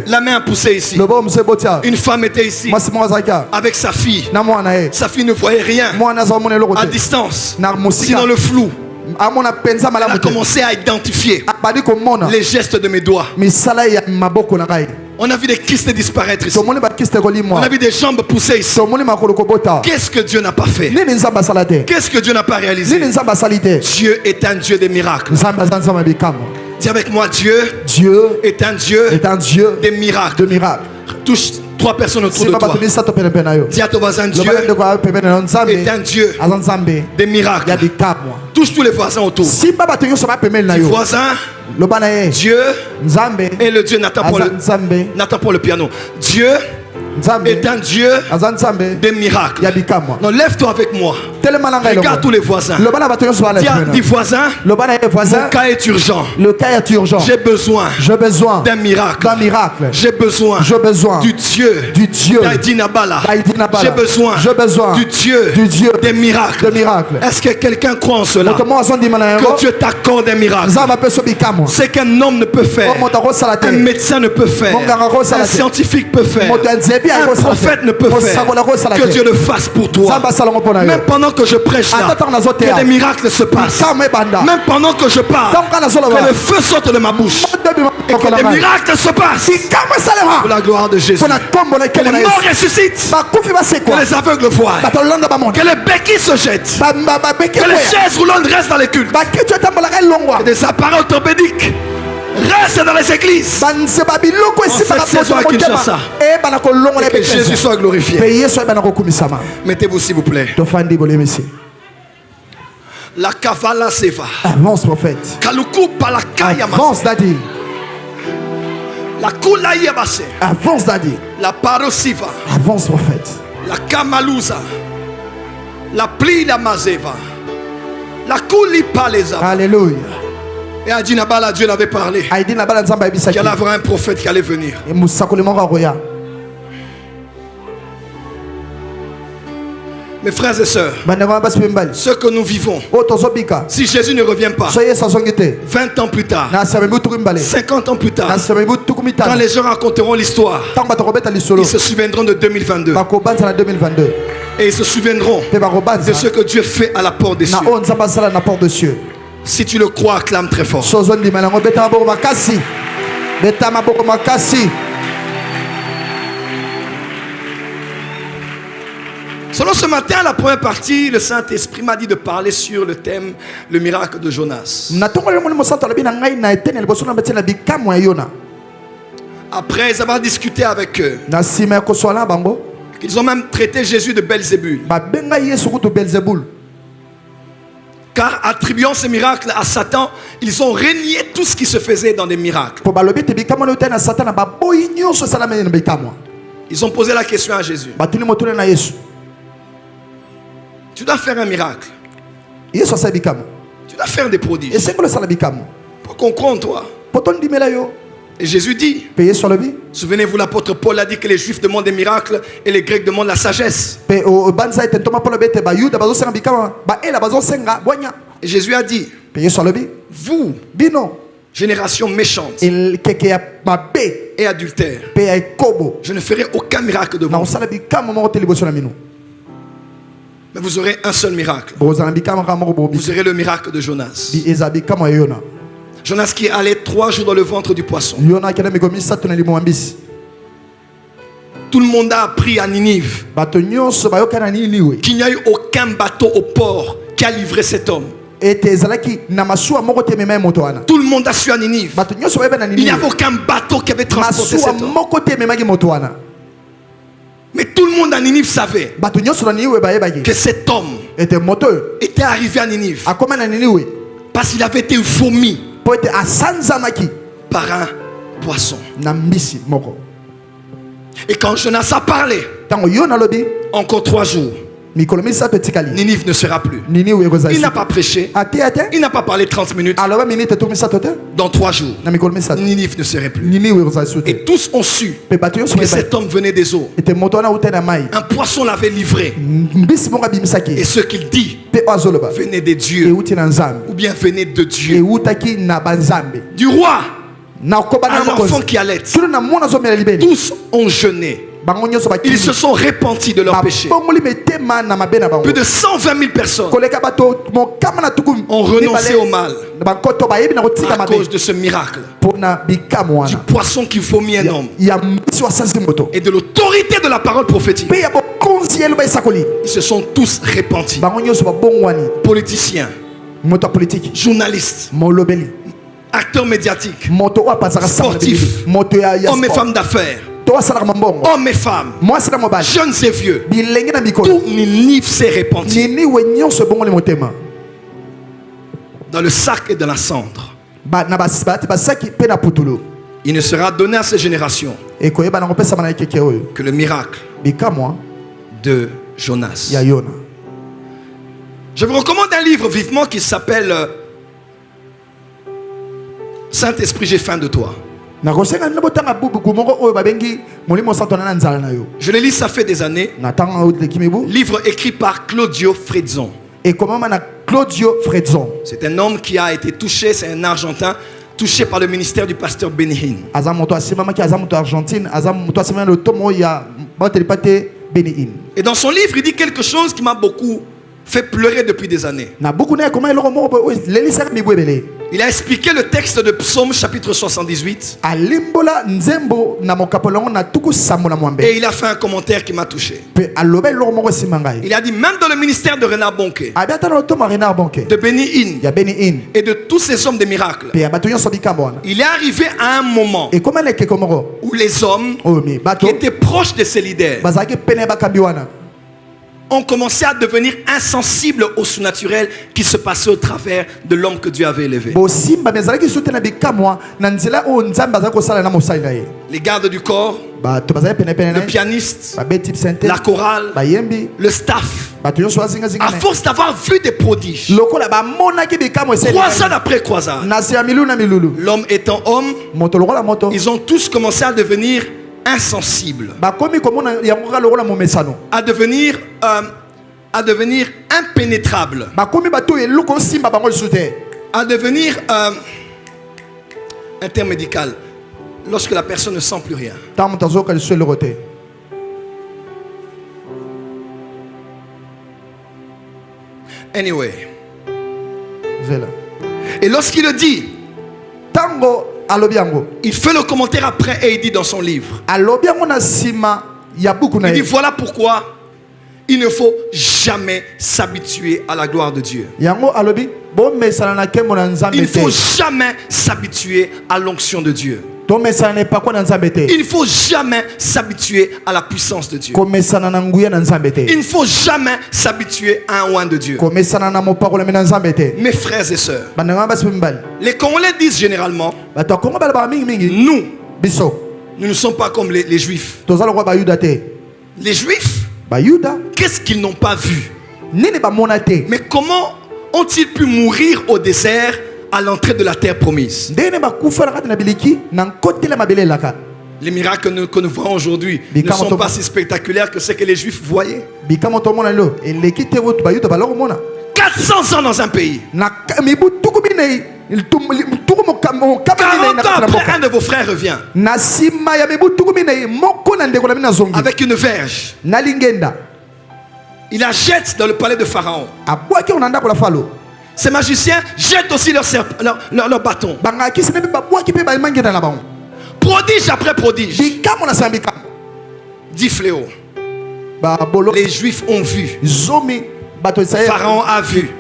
La main a poussé ici. Une femme était ici avec sa fille. Sa fille ne voyait rien à distance, sinon le flou. Elle a commencé à identifier les gestes de mes doigts. On a vu des kystes disparaître ici. On a vu des jambes pousser ici. Qu'est-ce que Dieu n'a pas fait? Qu'est-ce que Dieu n'a pas réalisé? Dieu est un Dieu des miracles. Dis avec moi, Dieu est un Dieu des miracles. Touche 3 personnes autour de toi. Dis à ton voisin, Dieu est un Dieu des miracles. Touche tous les voisins autour. Dis voisin, Dieu est le Dieu. N'attends pas le piano. Dieu est un Dieu des miracles. Non, lève-toi avec moi. Regarde tous les voisins. Dis voisin, mon cas est urgent. J'ai besoin d'un miracle. J'ai besoin du Dieu d'Aïdinabala. J'ai besoin du Dieu des miracles. Est-ce que quelqu'un croit en cela? Que Dieu t'accorde un miracle. C'est qu'un homme ne peut faire, un médecin ne peut faire, un scientifique peut faire, un prophète ne peut faire, que Dieu le fasse pour toi. Même pendant que je prêche là, que des miracles se passent. Même pendant que je parle, que le feu sorte de ma bouche et que des miracles se passent. Pour la gloire de Jésus. Que les morts ressuscitent, que les aveugles voient, que les béquilles se jettent, que les chaises roulantes restent dans les cultes, que des appareils orthopédiques reste dans les églises. En cette saison à Kinshasa, et que Jésus soit glorifié. Mettez-vous s'il vous plaît. La kavala seva. Avance prophète. Kaluku palakaya. Avance daddy. La kula yabase. Avance daddy. La parosiva. Avance prophète. La kamaluza. La pli la mazeva. La kuli paleza. Alléluia. Et à Dinabala, Dieu l'avait parlé. Il y allait avoir un prophète qui allait venir. Mes frères et sœurs, ce que nous vivons, si Jésus ne revient pas, 20 ans plus tard, 50 ans plus tard, quand les gens raconteront l'histoire, ils se souviendront de 2022. Et ils se souviendront de ce que Dieu fait à la porte des cieux. Si tu le crois, acclame très fort. Selon ce matin, la première partie, le Saint-Esprit m'a dit de parler sur le thème, le miracle de Jonas. Après avoir discuté avec eux, ils ont même traité Jésus de Belzébul. Car attribuant ces miracles à Satan, ils ont renié tout ce qui se faisait dans des miracles. Ils ont posé la question à Jésus. Tu dois faire un miracle. Tu dois faire des prodiges pour qu'on croie en toi. Et Jésus dit, souvenez-vous, l'apôtre Paul a dit que les Juifs demandent des miracles et les Grecs demandent la sagesse. Et Jésus a dit, vous, génération méchante et adultère, je ne ferai aucun miracle devant vous. Mais vous aurez un seul miracle. Vous aurez le miracle de Jonas. Jonas qui allait 3 jours dans le ventre du poisson. Tout le monde a appris à Ninive qu'il n'y a eu aucun bateau au port qui a livré cet homme. Tout le monde a su à Ninive. Il n'y avait aucun bateau qui avait transporté cet homme. Mais tout le monde à Ninive savait que cet homme était arrivé à Ninive parce qu'il avait été vomi par un poisson. Et quand Jonas a parlé, encore 3 jours, Ninive ne sera plus. Il n'a pas prêché. Il n'a pas parlé 30 minutes. Dans 3 jours, Ninive ne serait plus. Et tous ont su que cet homme venait des eaux. Un poisson l'avait livré. Et ce qu'il dit venait des dieux, ou bien venait de Dieu. Du roi à l'enfant qui allait, tous ont jeûné. Ils se sont repentis de leurs péchés. Plus de 120 000 personnes ont renoncé au mal à cause de ce miracle. Du poisson qui vomit un homme et de l'autorité de la parole prophétique. Ils se sont tous repentis. Politiciens, journalistes, acteurs médiatiques, sportifs, hommes et femmes d'affaires, hommes et femmes, jeunes et vieux, tout Ninive s'est repenti dans le sac et dans la cendre. Il ne sera donné à ces générations que le miracle de Jonas. Je vous recommande un livre vivement qui s'appelle Saint-Esprit, j'ai faim de toi. Je le lis, ça fait des années. Livre écrit par Claudio Fredzon. C'est un homme qui a été touché, c'est un Argentin, touché par le ministère du pasteur Benny Hinn. Et dans son livre, il dit quelque chose qui m'a beaucoup fait pleurer depuis des années. Il a expliqué le texte de Psaume chapitre 78. Et il a fait un commentaire qui m'a touché. Il a dit, même dans le ministère de Renard Bonke, de Benny Hinn et de tous ces hommes de miracles, il est arrivé à un moment où les hommes qui étaient proches de ces leaders ont commencé à devenir insensibles au surnaturel qui se passait au travers de l'homme que Dieu avait élevé. Les gardes du corps, le pianiste, la chorale, le staff. À force d'avoir vu des prodiges, croisade après croisade, l'homme étant homme, ils ont tous commencé à devenir insensibles, à devenir impénétrables, à devenir intermédical, lorsque la personne ne sent plus rien. Anyway. Et lorsqu'il le dit, il fait le commentaire après et il dit dans son livre, il dit, voilà pourquoi il ne faut jamais s'habituer à la gloire de Dieu. Il ne faut jamais s'habituer à l'onction de Dieu. Il ne faut jamais s'habituer à la puissance de Dieu. Il ne faut jamais s'habituer à un oint de Dieu. Mes frères et sœurs, les Congolais disent généralement, nous ne sommes pas comme les Juifs. Les Juifs, qu'est-ce qu'ils n'ont pas vu? Mais comment ont-ils pu mourir au désert à l'entrée de la terre promise? Les miracles que nous voyons aujourd'hui ne sont pas si spectaculaires que ce que les Juifs voyaient. 400 ans dans un pays. 40 ans après, un de vos frères revient avec une verge. Il la jette dans le palais de Pharaon. Ces magiciens jettent aussi leur bâton. Prodige après prodige. 10 fléaux. Les Juifs ont vu. Pharaon a vu.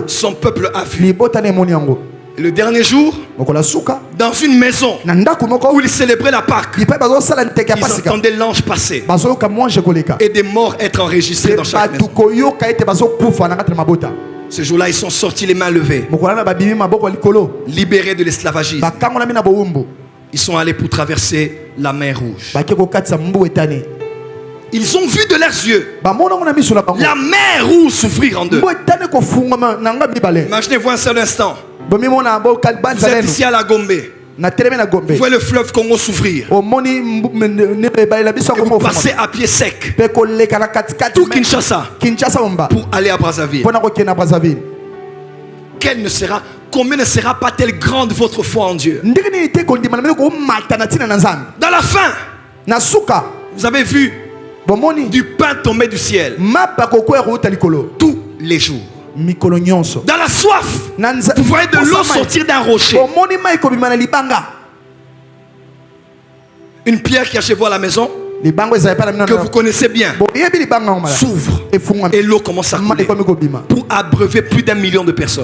Son peuple a vu. Et le dernier jour, dans une maison où ils célébraient la Pâque, ils entendaient l'ange passer et des morts être enregistrés dans chaque maison. Ce jour-là, ils sont sortis les mains levées, libérés de l'esclavagisme. Ils sont allés pour traverser la mer Rouge. Ils ont vu de leurs yeux la mer Rouge s'ouvrir en deux. Imaginez-vous un seul instant. Vous êtes ici à la Gombe. Vous voyez le fleuve Congo s'ouvrir. Et vous passez à pied sec. Tout Kinshasa. Pour aller à Brazzaville. Combien ne sera pas-elle grande votre foi en Dieu? Dans la fin, vous avez vu du pain tomber du ciel tous les jours. Dans la soif, vous voyez de l'eau sortir d'un rocher. Une pierre qui est chez vous à la maison, que vous connaissez bien, s'ouvre et l'eau commence à couler pour abreuver plus d'1 million de personnes.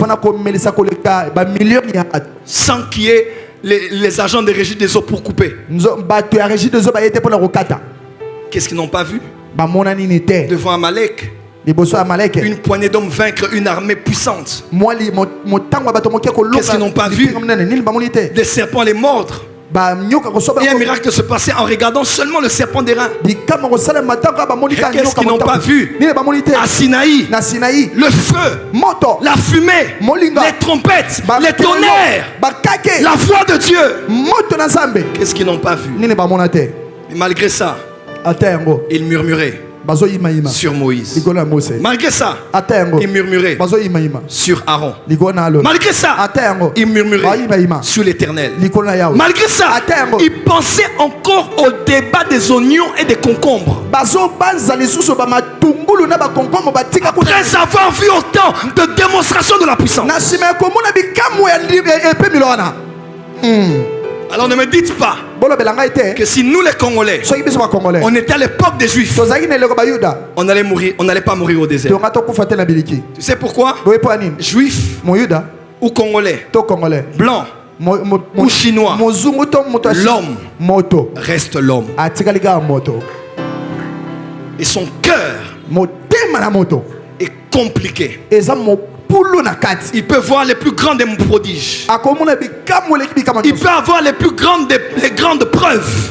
Sans qu'il y ait les agents de régie des eaux pour couper. Qu'est-ce qu'ils n'ont pas vu? Devant Amalek, une poignée d'hommes vaincre une armée puissante. Qu'est-ce qu'ils n'ont pas vu? Des serpents les mordre. Et un miracle se passait en regardant seulement le serpent d'airain. Qu'est-ce qu'ils n'ont pas vu? À Sinaï, le feu, la fumée, les trompettes, les tonnerres, la voix de Dieu. Qu'est-ce qu'ils n'ont pas vu? Et malgré ça, ils murmuraient sur Moïse. Malgré ça, il murmurait sur Aaron. Malgré ça, il murmurait sur l'Éternel. Malgré ça, il pensait encore au débat des oignons et des concombres. Après avoir vu autant de démonstrations de la puissance. Alors ne me dites pas que si nous les Congolais, on était à l'époque des Juifs, on allait mourir, on n'allait pas mourir au désert. Tu sais pourquoi? Juifs ou Congolais, blanc ou chinois, l'homme reste l'homme. Et son cœur est compliqué. Il peut voir les plus grands des prodiges. Il peut avoir les plus grandes preuves.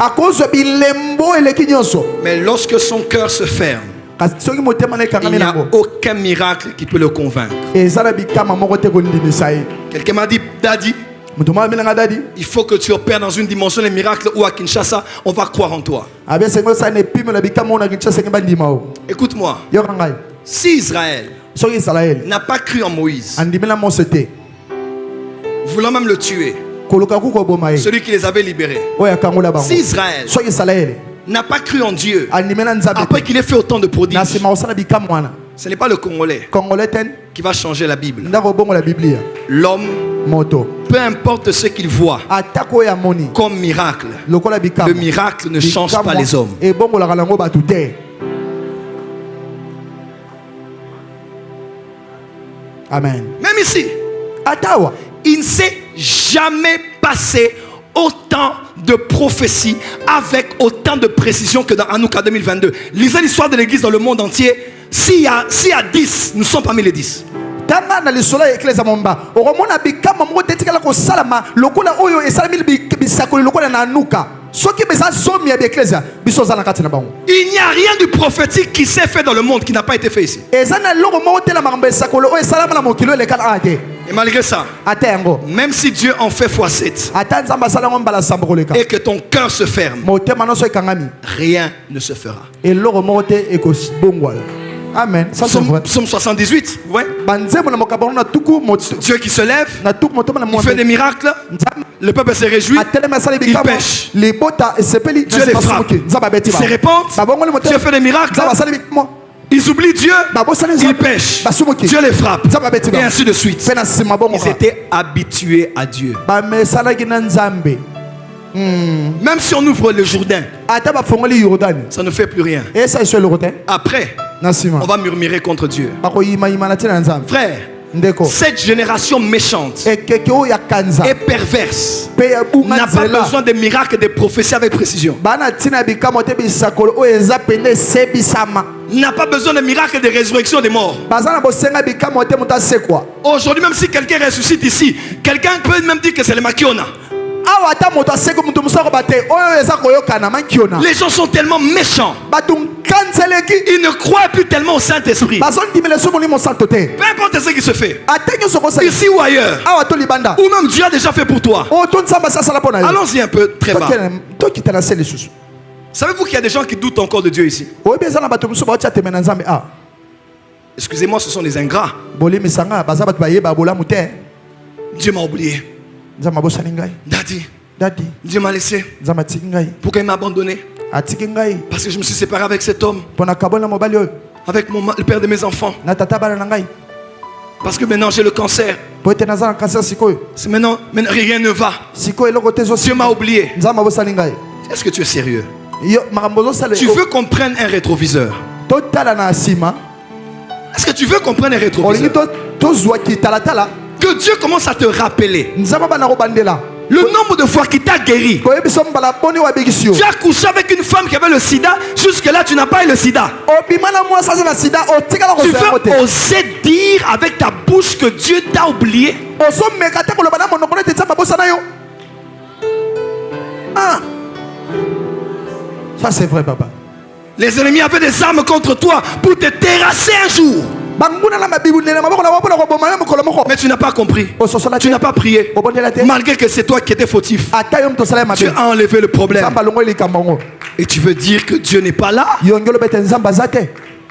Mais lorsque son cœur se ferme, il n'y a aucun miracle qui peut le convaincre. Quelqu'un m'a dit, Daddy, il faut que tu opères dans une dimension des miracles où à Kinshasa, on va croire en toi. Écoute-moi. Si Israël n'a pas cru en Moïse, voulant même le tuer, celui qui les avait libérés, si Israël n'a pas cru en Dieu après qu'il ait fait autant de prodiges, ce n'est pas le Congolais qui va changer la Bible. L'homme, peu importe ce qu'il voit comme miracle, le miracle ne change pas les hommes. Amen. Même ici, il ne s'est jamais passé autant de prophéties avec autant de précision que dans Hanouka 2022. Lisez l'histoire de l'église dans le monde entier. S'il y a 10, nous sommes parmi les 10. Il n'y a rien du prophétique qui s'est fait dans le monde qui n'a pas été fait ici. Et malgré ça, même si Dieu en fait x7 et que ton cœur se ferme, rien ne se fera. Amen. Psaume 78, ouais. Dieu qui se lève, il fait des miracles, le peuple se réjouit, il pêche, Dieu les frappe, ils se répandent, Dieu fait des miracles, ils oublient Dieu, ils pêchent, Dieu les frappe, et ainsi de suite. Ils étaient habitués à Dieu. Même si on ouvre le Jourdain, ça ne fait plus rien. Après, on va murmurer contre Dieu. Frère, cette génération méchante et perverse n'a pas besoin de miracles et de prophéties avec précision. N'a pas besoin de miracles et de résurrection des morts. Aujourd'hui, même si quelqu'un ressuscite ici, quelqu'un peut même dire que c'est le Makiona. Les gens sont tellement méchants. Ils ne croient plus tellement au Saint-Esprit. Peu importe ce qui se fait, ici ou ailleurs, ou même Dieu a déjà fait pour toi. Allons-y un peu très bas. Savez-vous qu'il y a des gens qui doutent encore de Dieu ici? Excusez-moi, ce sont des ingrats. Dieu m'a oublié. Daddy, Dieu m'a laissé. Pourquoi il m'a abandonné? Parce que je me suis séparé avec cet homme, avec le père de mes enfants. Parce que maintenant j'ai le cancer. Maintenant rien ne va. Dieu m'a oublié. Est-ce que tu es sérieux? Tu veux qu'on prenne un rétroviseur? Est-ce que tu veux qu'on prenne un rétroviseur? Que Dieu commence à te rappeler le nombre de fois qu'il t'a guéri. Tu as couché avec une femme qui avait le sida. Jusque-là, tu n'as pas eu le sida. Tu veux oser dire avec ta bouche que Dieu t'a oublié? Ça c'est vrai, papa. Les ennemis avaient des armes contre toi pour te terrasser un jour. Mais tu n'as pas compris. Tu n'as pas prié. Malgré que c'est toi qui étais fautif. Tu as enlevé le problème. Et tu veux dire que Dieu n'est pas là?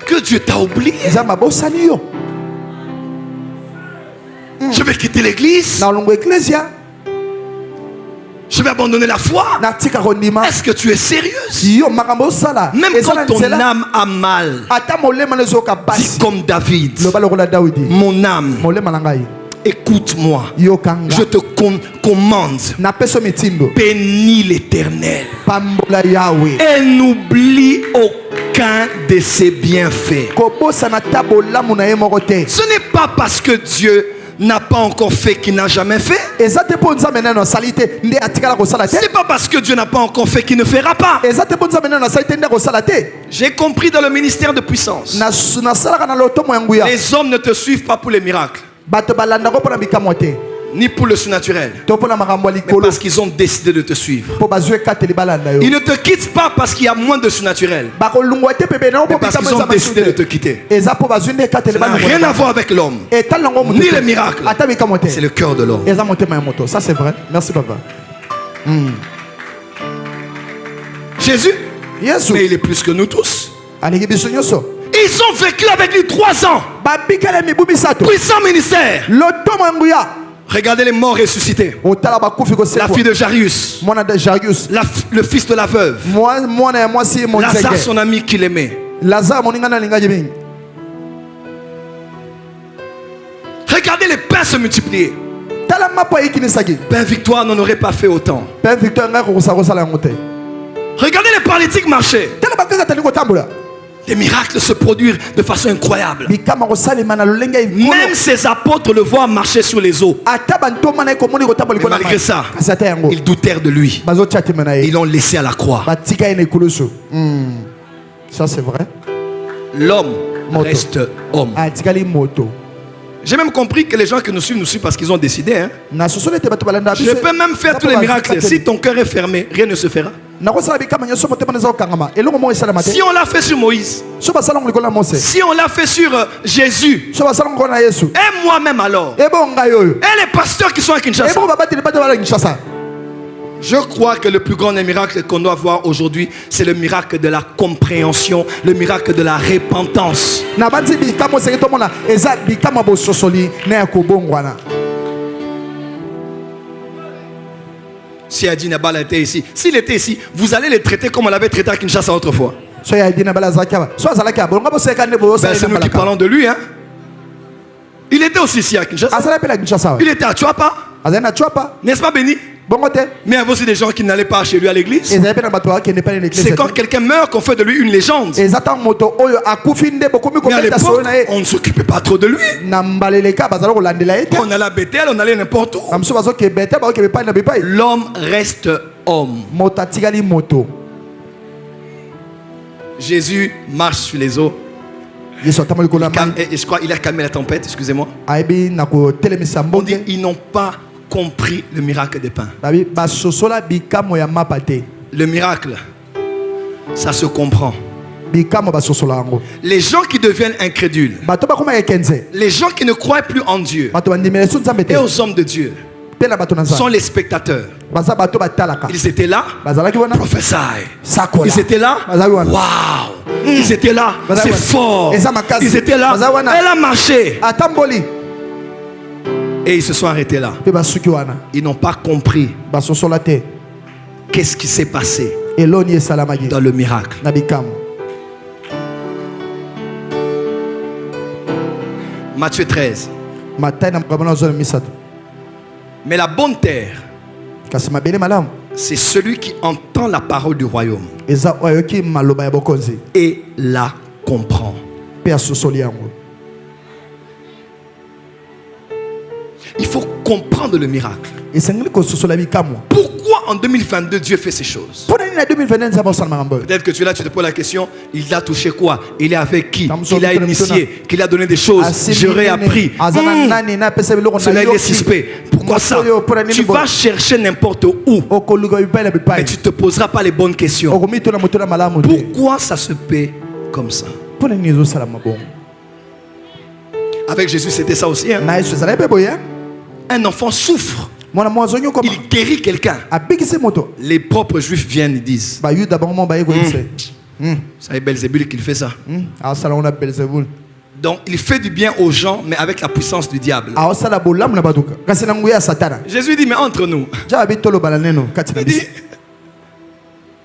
Que Dieu t'a oublié? Je vais quitter l'église. Je vais abandonner la foi. Est-ce que tu es sérieuse? Même quand ton âme a mal, dis comme David: mon âme, écoute-moi. Je te commande, bénis l'Éternel et n'oublie aucun de ses bienfaits. Ce n'est pas parce que Dieu n'a pas encore fait qu'il n'a jamais fait. C'est pas parce que Dieu n'a pas encore fait qu'il ne fera pas. J'ai compris dans le ministère de puissance, les hommes ne te suivent pas pour les miracles, ni pour le surnaturel, mais parce qu'ils ont décidé de te suivre. Ils ne te quittent pas parce qu'il y a moins de surnaturel, mais parce qu'ils ont décidé de te quitter. Ça n'a rien à voir avec l'homme, ni les miracles. C'est le cœur de l'homme. Ça c'est vrai. Merci papa. Jésus, mais il est plus que nous tous. Ils ont vécu avec lui 3 ans. Puissant ministère. Regardez les morts ressuscités. La fille de Jairus, le fils de la veuve, Lazare, son ami qu'il aimait. Regardez les pains se multiplier. Père Victoire n'en aurait pas fait autant. Regardez les paralytiques marcher. Les miracles se produisent de façon incroyable. Même ces apôtres le voient marcher sur les eaux. Mais malgré ça, ils doutèrent de lui. Ils l'ont laissé à la croix. Ça c'est vrai. L'homme reste homme. J'ai même compris que les gens qui nous suivent parce qu'ils ont décidé. Hein. Je peux même faire tous les miracles. Si ton cœur est fermé, rien ne se fera. Si on l'a fait sur Moïse, si on l'a fait sur Jésus, et moi-même alors, et les pasteurs qui sont à Kinshasa, je crois que le plus grand des miracles qu'on doit voir aujourd'hui, c'est le miracle de la compréhension, le miracle de la repentance. Si Adi Nabal était ici, s'il était ici, vous allez les traiter comme on l'avait traité à Kinshasa autrefois. Ben, c'est nous qui parlons de lui. Hein? Il était aussi ici à Kinshasa. Il était à Chouapa. N'est-ce pas, Béni? Mais il y avait aussi des gens qui n'allaient pas chez lui à l'église. C'est quand quelqu'un meurt qu'on fait de lui une légende. Mais à l'époque, on ne s'occupait pas trop de lui. On allait à Bethel, on allait n'importe où. L'homme reste homme. Jésus marche sur les eaux. Je crois qu'il a calmé la tempête, excusez-moi. On dit ils n'ont pas compris le miracle des pains. Le miracle, ça se comprend. Les gens qui deviennent incrédules, les gens qui ne croient plus en Dieu et aux hommes de Dieu sont les spectateurs. Ils étaient là, prophèsy. Ils étaient là, waouh. Ils étaient là, c'est fort. Ils étaient là, elle a marché. Et ils se sont arrêtés là. Ils n'ont pas compris qu'est-ce qui s'est passé dans le miracle. Matthieu 13. Mais la bonne terre, c'est celui qui entend la parole du royaume et la comprend. Il faut comprendre le miracle. Pourquoi en 2022 Dieu fait ces choses? Peut-être que tu es là, tu te poses la question, il a touché quoi? Il est avec qui? Il a initié, qu'il a donné des choses, j'aurais appris. Cela est suspect. Pourquoi ça? Tu vas chercher n'importe où, mais tu ne te poseras pas les bonnes questions. Pourquoi ça se paie comme ça? Avec Jésus, c'était ça aussi. Hein? Un enfant souffre. Il guérit quelqu'un. Les propres juifs viennent et disent c'est Belzébul qui fait ça. Donc il fait du bien aux gens, mais avec la puissance du diable. Jésus dit, mais entre nous, il dit,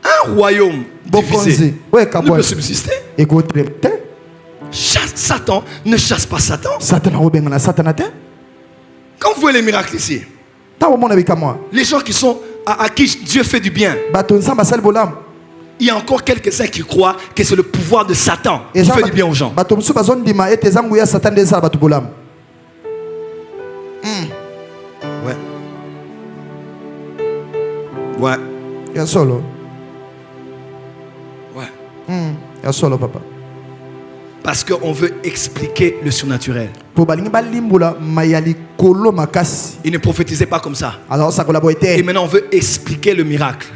un royaume divisé ne peut subsister. Satan ne chasse pas Satan. Quand vous voyez les miracles ici, les gens qui sont à qui Dieu fait du bien, il y a encore quelques-uns qui croient que c'est le pouvoir de Satan qui fait du bien aux gens. Ouais. Ouais. Papa. Parce qu'on veut expliquer le surnaturel. Il ne prophétisait pas comme ça. Et maintenant on veut expliquer le miracle.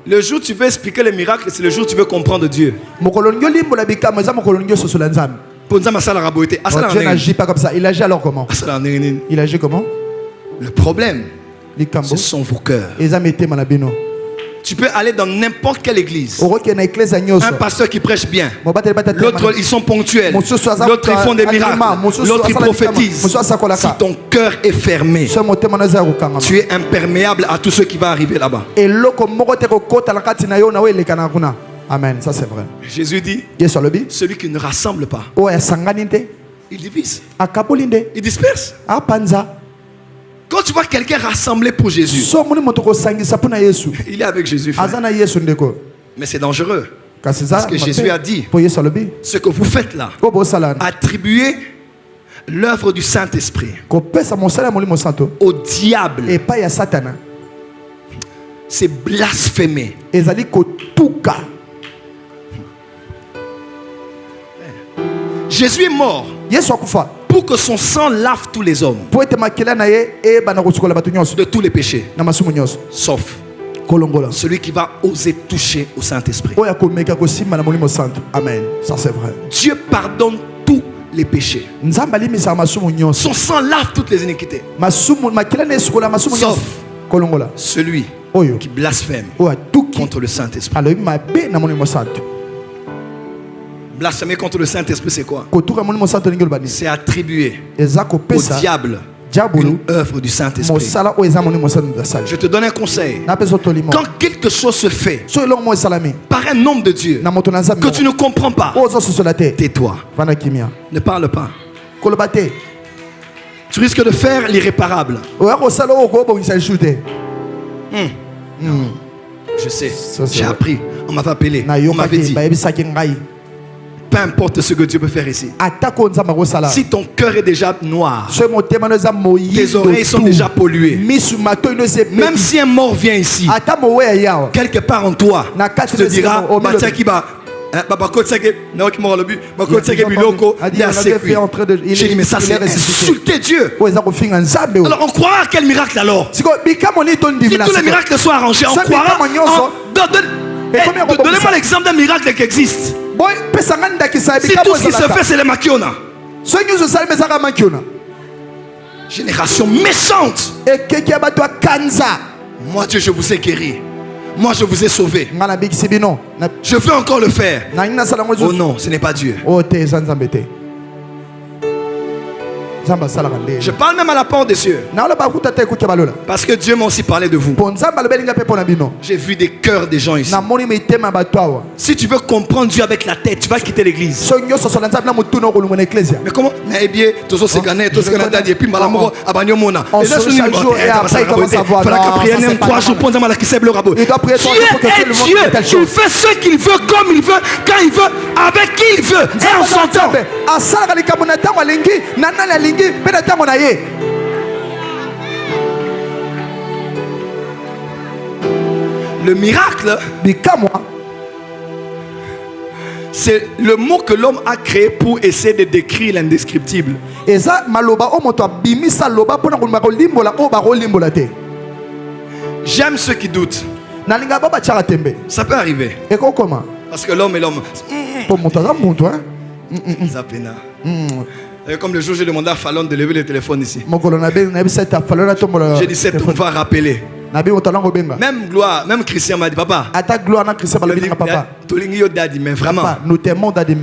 Le jour où tu veux expliquer le miracle, c'est le jour où tu veux comprendre Dieu. Dieu n'agit pas comme ça. Il agit alors comment? Il agit comment? Le problème, ce sont vos cœurs. Tu peux aller dans n'importe quelle église. Un pasteur qui prêche bien. L'autre, ils sont ponctuels. L'autre, ils font des miracles. L'autre, ils prophétisent. Si ton cœur est fermé, tu es imperméable à tout ce qui va arriver là-bas. Amen, ça c'est vrai. Jésus dit, celui qui ne rassemble pas, il divise. Il disperse. Quand tu vois quelqu'un rassemblé pour Jésus, il est avec Jésus. Mais c'est dangereux. Parce que Jésus a dit, ce que vous faites là, attribuez l'œuvre du Saint-Esprit au diable, c'est blasphémer. Jésus est mort pour que son sang lave tous les hommes de tous les péchés, sauf celui qui va oser toucher au Saint-Esprit. Amen, ça c'est vrai. Dieu pardonne tous les péchés. Son sang lave toutes les iniquités, sauf celui qui blasphème contre le Saint-Esprit. Blasphémer contre le Saint-Esprit, c'est quoi? C'est attribuer au diable une œuvre du Saint-Esprit. Je te donne un conseil. Quand quelque chose se fait par un homme de Dieu que tu ne comprends pas, tais-toi. Ne parle pas. Tu risques de faire l'irréparable. Je sais, j'ai appris, on m'avait appelé, on m'avait dit. Peu importe ce que Dieu peut faire ici. Si ton cœur est déjà noir, tes oreilles sont déjà polluées, même si un mort vient ici, quelque part en toi, tu te diras, J'ai dit, mais ça c'est insulter Dieu. Alors on croira à quel miracle alors? Si tous les miracles sont arrangés, on croira. Donnez-moi l'exemple d'un miracle qui existe. Si tout ce qui se fait c'est les makiona. Génération méchante. Moi Dieu, je vous ai guéri. Moi je vous ai sauvé. Je veux encore le faire. Oh non, ce n'est pas Dieu. Je parle même à la porte des cieux. Parce que Dieu m'a aussi parlé de vous. J'ai vu des cœurs des gens ici. Si tu veux comprendre Dieu avec la tête, tu vas quitter l'église. Mais comment? Dieu est Dieu. Il fait ce qu'il veut, comme il veut, quand il veut, avec qui il veut. Et on s'entend. Le miracle, c'est le mot que l'homme a créé pour essayer de décrire l'indescriptible. J'aime ceux qui doutent. Ça peut arriver. Parce que l'homme est l'homme. Comme le jour où j'ai demandé à Fallon de lever le téléphone ici. J'ai dit c'est on va rappeler. Même gloire, même Christian m'a dit papa. Mais vraiment. Nous t'aimons Daddy.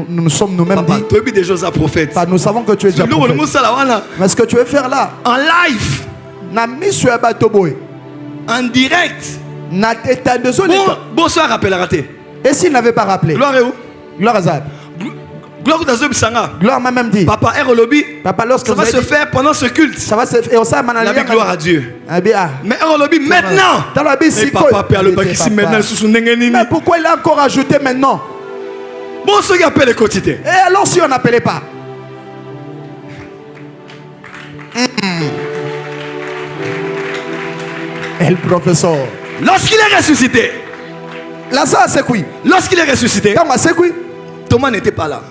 Nous sommes nous-mêmes dit. Des choses à prophète. Nous savons que tu es déjà prophète. Mais ce que tu veux faire là? En live. En direct. Bonsoir rappel à rater. Et s'il n'avait pas rappelé? Gloire est où? Gloire à Zab. Gloire m'a même dit. Papa, ça va se faire pendant ce culte. Ça va se faire. Gloire à Dieu. Mais Erolobi maintenant. Mais papa, Père le bac ici maintenant. Mais pourquoi il a encore ajouté maintenant? Bon, ceux qui appellent les quotidiens. Et alors si on n'appelait pas? Et le professeur. Lorsqu'il est ressuscité. Lazare c'est quoi? Lorsqu'il est ressuscité. C'est quoi? Thomas n'était pas là.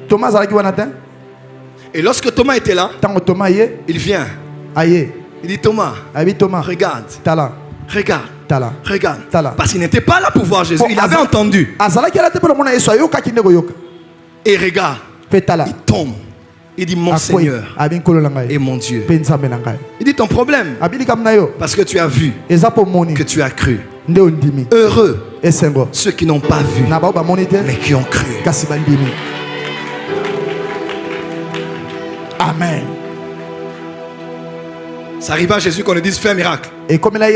Thomas et lorsque Thomas était là, il vient. Il dit Thomas, regarde. Regarde. Parce qu'il n'était pas là pour voir Jésus. Il avait entendu. Et regarde. Il tombe. Il dit mon Seigneur et mon Dieu. Il dit ton problème. Parce que tu as vu. Que tu as cru. Heureux ceux qui n'ont pas vu mais qui ont cru. Amen. Ça arrive à Jésus qu'on lui dise fais un miracle. Et comme il a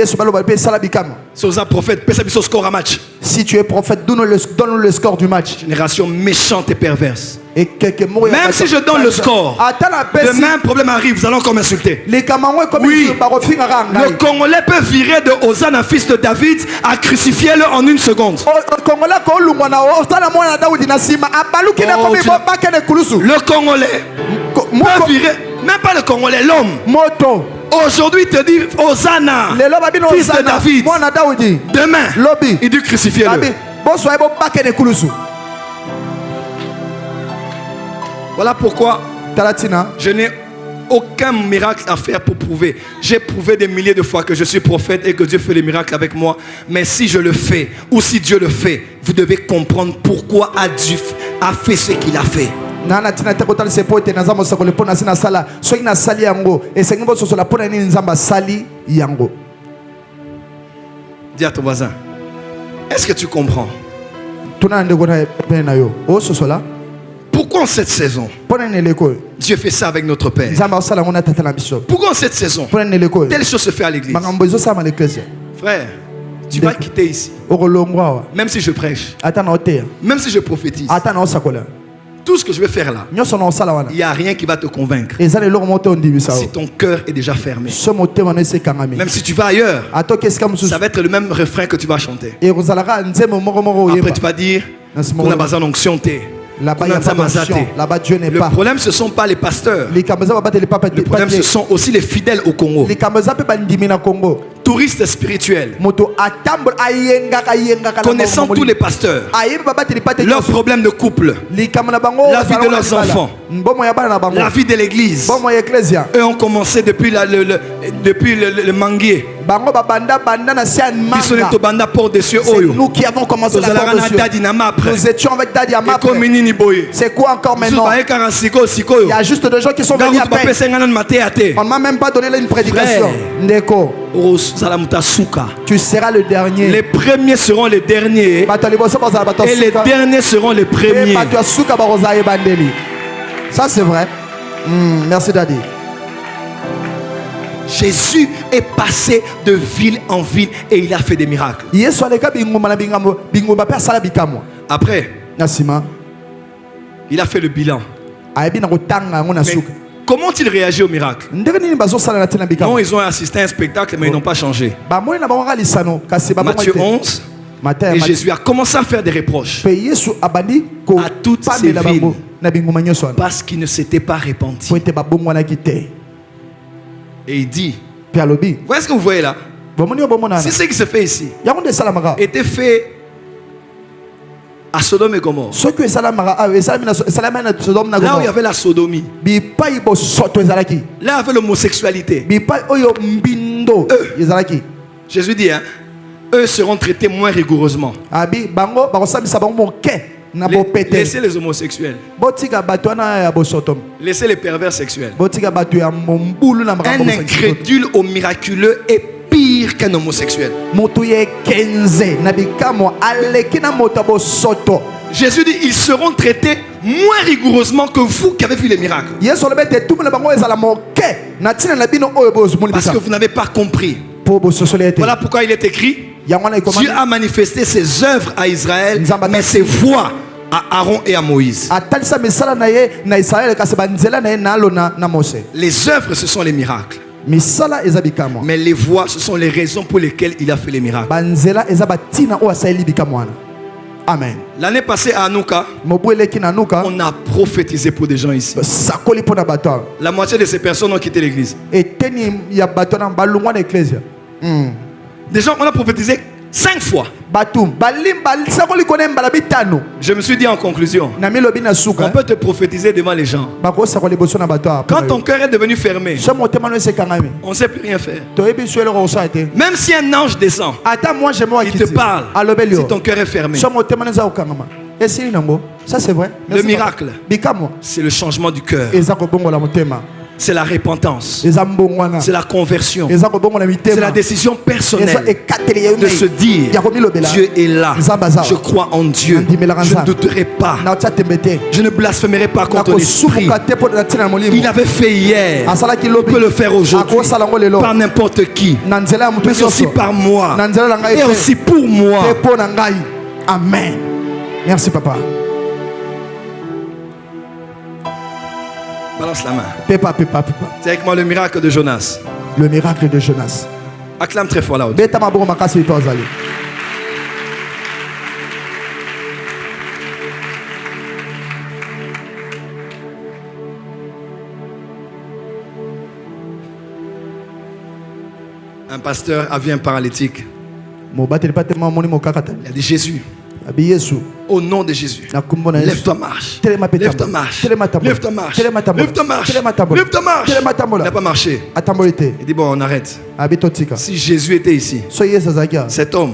match. Si tu es prophète, donne-nous le score du match. Génération méchante et perverse. Et même si je donne le score, le même problème arrive, vous allez encore m'insulter. Oui, le Congolais peut virer de Hosanna, fils de David, à crucifier le en une seconde. Le Congolais peut virer, même pas le Congolais, l'homme. Aujourd'hui, il te dit Hosanna, fils de David. Demain, il dit crucifier-le. Voilà pourquoi je n'ai aucun miracle à faire pour prouver. J'ai prouvé des milliers de fois que je suis prophète et que Dieu fait des miracles avec moi. Mais si je le fais, ou si Dieu le fait, vous devez comprendre pourquoi Dieu a fait ce qu'il a fait. Dis à ton voisin, est-ce que tu comprends? Pourquoi en cette saison Dieu fait ça avec notre Père? Pourquoi en cette saison telle chose se fait à l'église? Frère, tu vas quitter ici. Même si je prêche, même si je prophétise, tout ce que je vais faire là, il n'y a rien qui va te convaincre si ton cœur est déjà fermé. Même si tu vas ailleurs, ça va être le même refrain que tu vas chanter. Après tu vas dire qu'on a besoin d'onction. Là-bas, là-bas, Dieu n'est pas. Le problème, ce ne sont pas les pasteurs. Le problème, ce sont aussi les fidèles au Congo. touriste spirituel, connaissant tous les pasteurs, leurs problèmes de couple, la vie de leurs enfants, la vie de l'église. Eux ont commencé depuis le manguier. C'est nous qui avons commencé la porte des cieux. Nous étions avec Daddy Ama après. C'est quoi encore maintenant? Il y a juste des gens qui sont venus après. On ne m'a même pas donné une prédication. Ndeko, tu seras le dernier. Les premiers seront les derniers et les derniers seront les premiers. Ça c'est vrai. Merci Daddy. Jésus est passé de ville en ville et il a fait des miracles. Après, il a fait le bilan. Mais comment il réagit au miracle? Non, ils ont assisté à un spectacle mais ils n'ont pas changé. Matthieu 11. Et Jésus a commencé à faire des reproches à toutes ces villes parce qu'ils ne s'étaient pas répandus. Et il dit, voyez ce que vous voyez là? C'est ce qui se fait ici. Était fait à Sodome et Gomorrhe. Là où il y avait la sodomie. Là où il y avait l'homosexualité. Jésus dit, hein, eux seront traités moins rigoureusement. Laissez les homosexuels. Laissez les pervers sexuels. Un incrédule au miraculeux est pire qu'un homosexuel. Jésus dit, ils seront traités moins rigoureusement que vous qui avez vu les miracles. Parce que vous n'avez pas compris. Voilà pourquoi il est écrit, Dieu a manifesté ses œuvres à Israël, mais ses voix à Aaron et à Moïse. Les œuvres, ce sont les miracles. Mais les voix, ce sont les raisons pour lesquelles il a fait les miracles. Amen. L'année passée à Hanouka, on a prophétisé pour des gens ici. La moitié de ces personnes ont quitté l'église. Des gens, on a prophétisé 5 fois. Je me suis dit en conclusion, on peut te prophétiser devant les gens. Quand ton cœur est devenu fermé, on ne sait plus rien faire. Même si un ange descend, il te parle, si ton cœur est fermé. Ça c'est vrai. Le miracle, c'est le changement du cœur. C'est la repentance. C'est la conversion. C'est la décision personnelle de se dire, Dieu est là. Je crois en Dieu. Je ne douterai pas. Je ne blasphémerai pas contre l'esprit. Il avait fait hier. Il peut le faire aujourd'hui. Par n'importe qui. Mais aussi par moi. Et aussi pour moi. Amen. Merci papa. Balance la main. Pépa. C'est avec moi le miracle de Jonas. Le miracle de Jonas. Acclame très fort là-haut. Un pasteur a vu un paralytique. Il a dit Jésus. Au nom de Jésus, lève-toi, marche. Lève-toi, marche. Lève-toi, marche. Lève-toi, marche. Lève-toi, marche. Il n'a pas marché. Il dit bon, on arrête. Si Jésus était ici, cet homme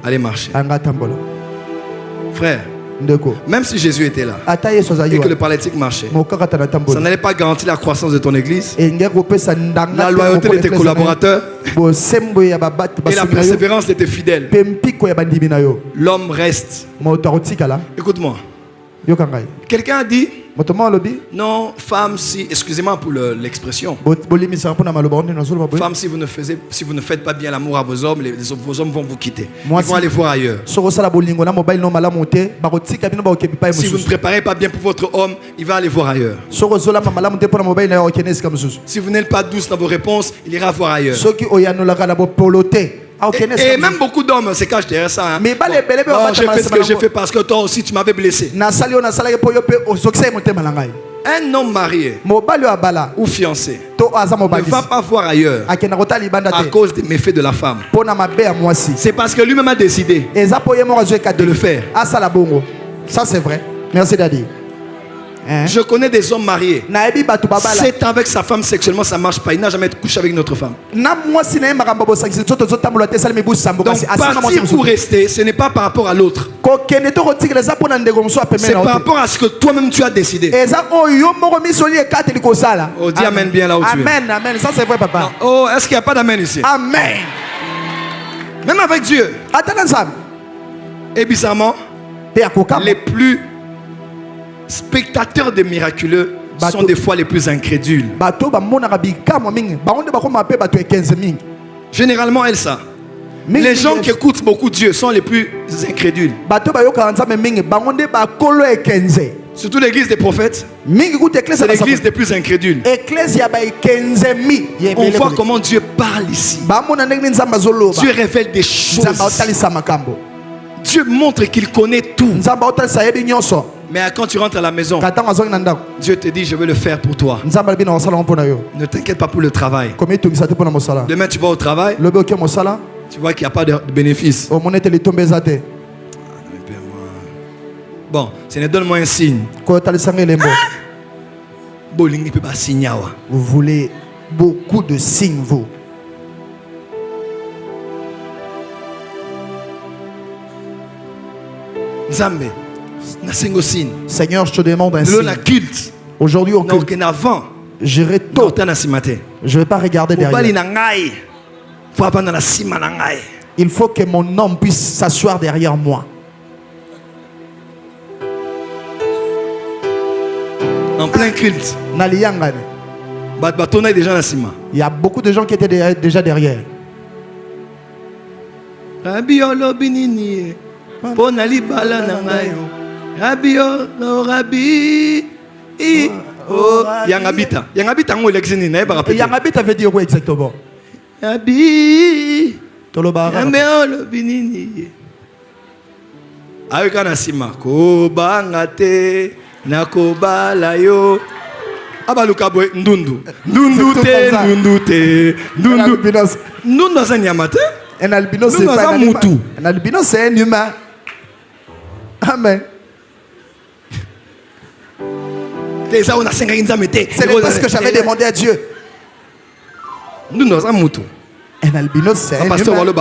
allait marcher. Frère, même si Jésus était là et que le paralytique marchait, ça n'allait pas garantir la croissance de ton église, la loyauté de tes collaborateurs et la persévérance de tes fidèles. L'homme reste. Écoute-moi. Quelqu'un a dit non, femme, si, excusez-moi pour l'expression, femme, si vous ne faites pas bien l'amour à vos hommes, vos hommes vont vous quitter. Ils vont aller voir ailleurs. Si vous ne préparez pas bien pour votre homme, il va aller voir ailleurs. Si vous n'êtes pas douce dans vos réponses, il ira voir ailleurs. Et même beaucoup d'hommes se cachent derrière ça. Hein. Bon, j'ai fait ce que j'ai fait parce que toi aussi tu m'avais blessé. Un homme marié ou fiancé ne va pas voir ailleurs à cause des méfaits de la femme. C'est parce que lui-même a décidé de le faire. Ça c'est vrai. Merci Daddy. Je connais des hommes mariés. C'est avec sa femme sexuellement, ça ne marche pas. Il n'a jamais couché avec une autre femme. Donc partir ou rester, ce n'est pas par rapport à l'autre. C'est par rapport à ce que toi-même tu as décidé. Oh, dis amen bien là où tu es. Amen, amen. Ça c'est vrai, papa. Oh, est-ce qu'il n'y a pas d'amen ici? Amen. Même avec Dieu. Et bizarrement, les plus spectateurs des miraculeux sont des fois les plus incrédules. Généralement, Elsa, les gens qui écoutent beaucoup Dieu sont les plus incrédules. Surtout l'église des prophètes, c'est l'église des plus incrédules. On voit comment Dieu parle ici. Dieu révèle des choses. Dieu montre qu'il connaît tout. Mais quand tu rentres à la maison, Dieu te dit, je vais le faire pour toi. Ne t'inquiète pas pour le travail. Demain, tu vas au travail, tu vois qu'il n'y a pas de bénéfice. Bon, ce ne donne-moi un signe. Vous voulez beaucoup de signes, vous. Seigneur, je te demande un signe. Aujourd'hui, au culte, j'irai tôt. Je ne vais pas regarder derrière. Il faut que mon homme puisse s'asseoir derrière moi. En plein culte, il y a beaucoup de gens qui étaient déjà derrière. Yangabita. Yangabita veut dire quoi exactement? Abalukabwe ndundu. Ndundu te, ndundu te. Ndundu c'est un yamate. Un albino c'est pas un animal. Un albino c'est un humain. Amen. C'est parce que j'avais demandé à Dieu. Un albino c'est un humain.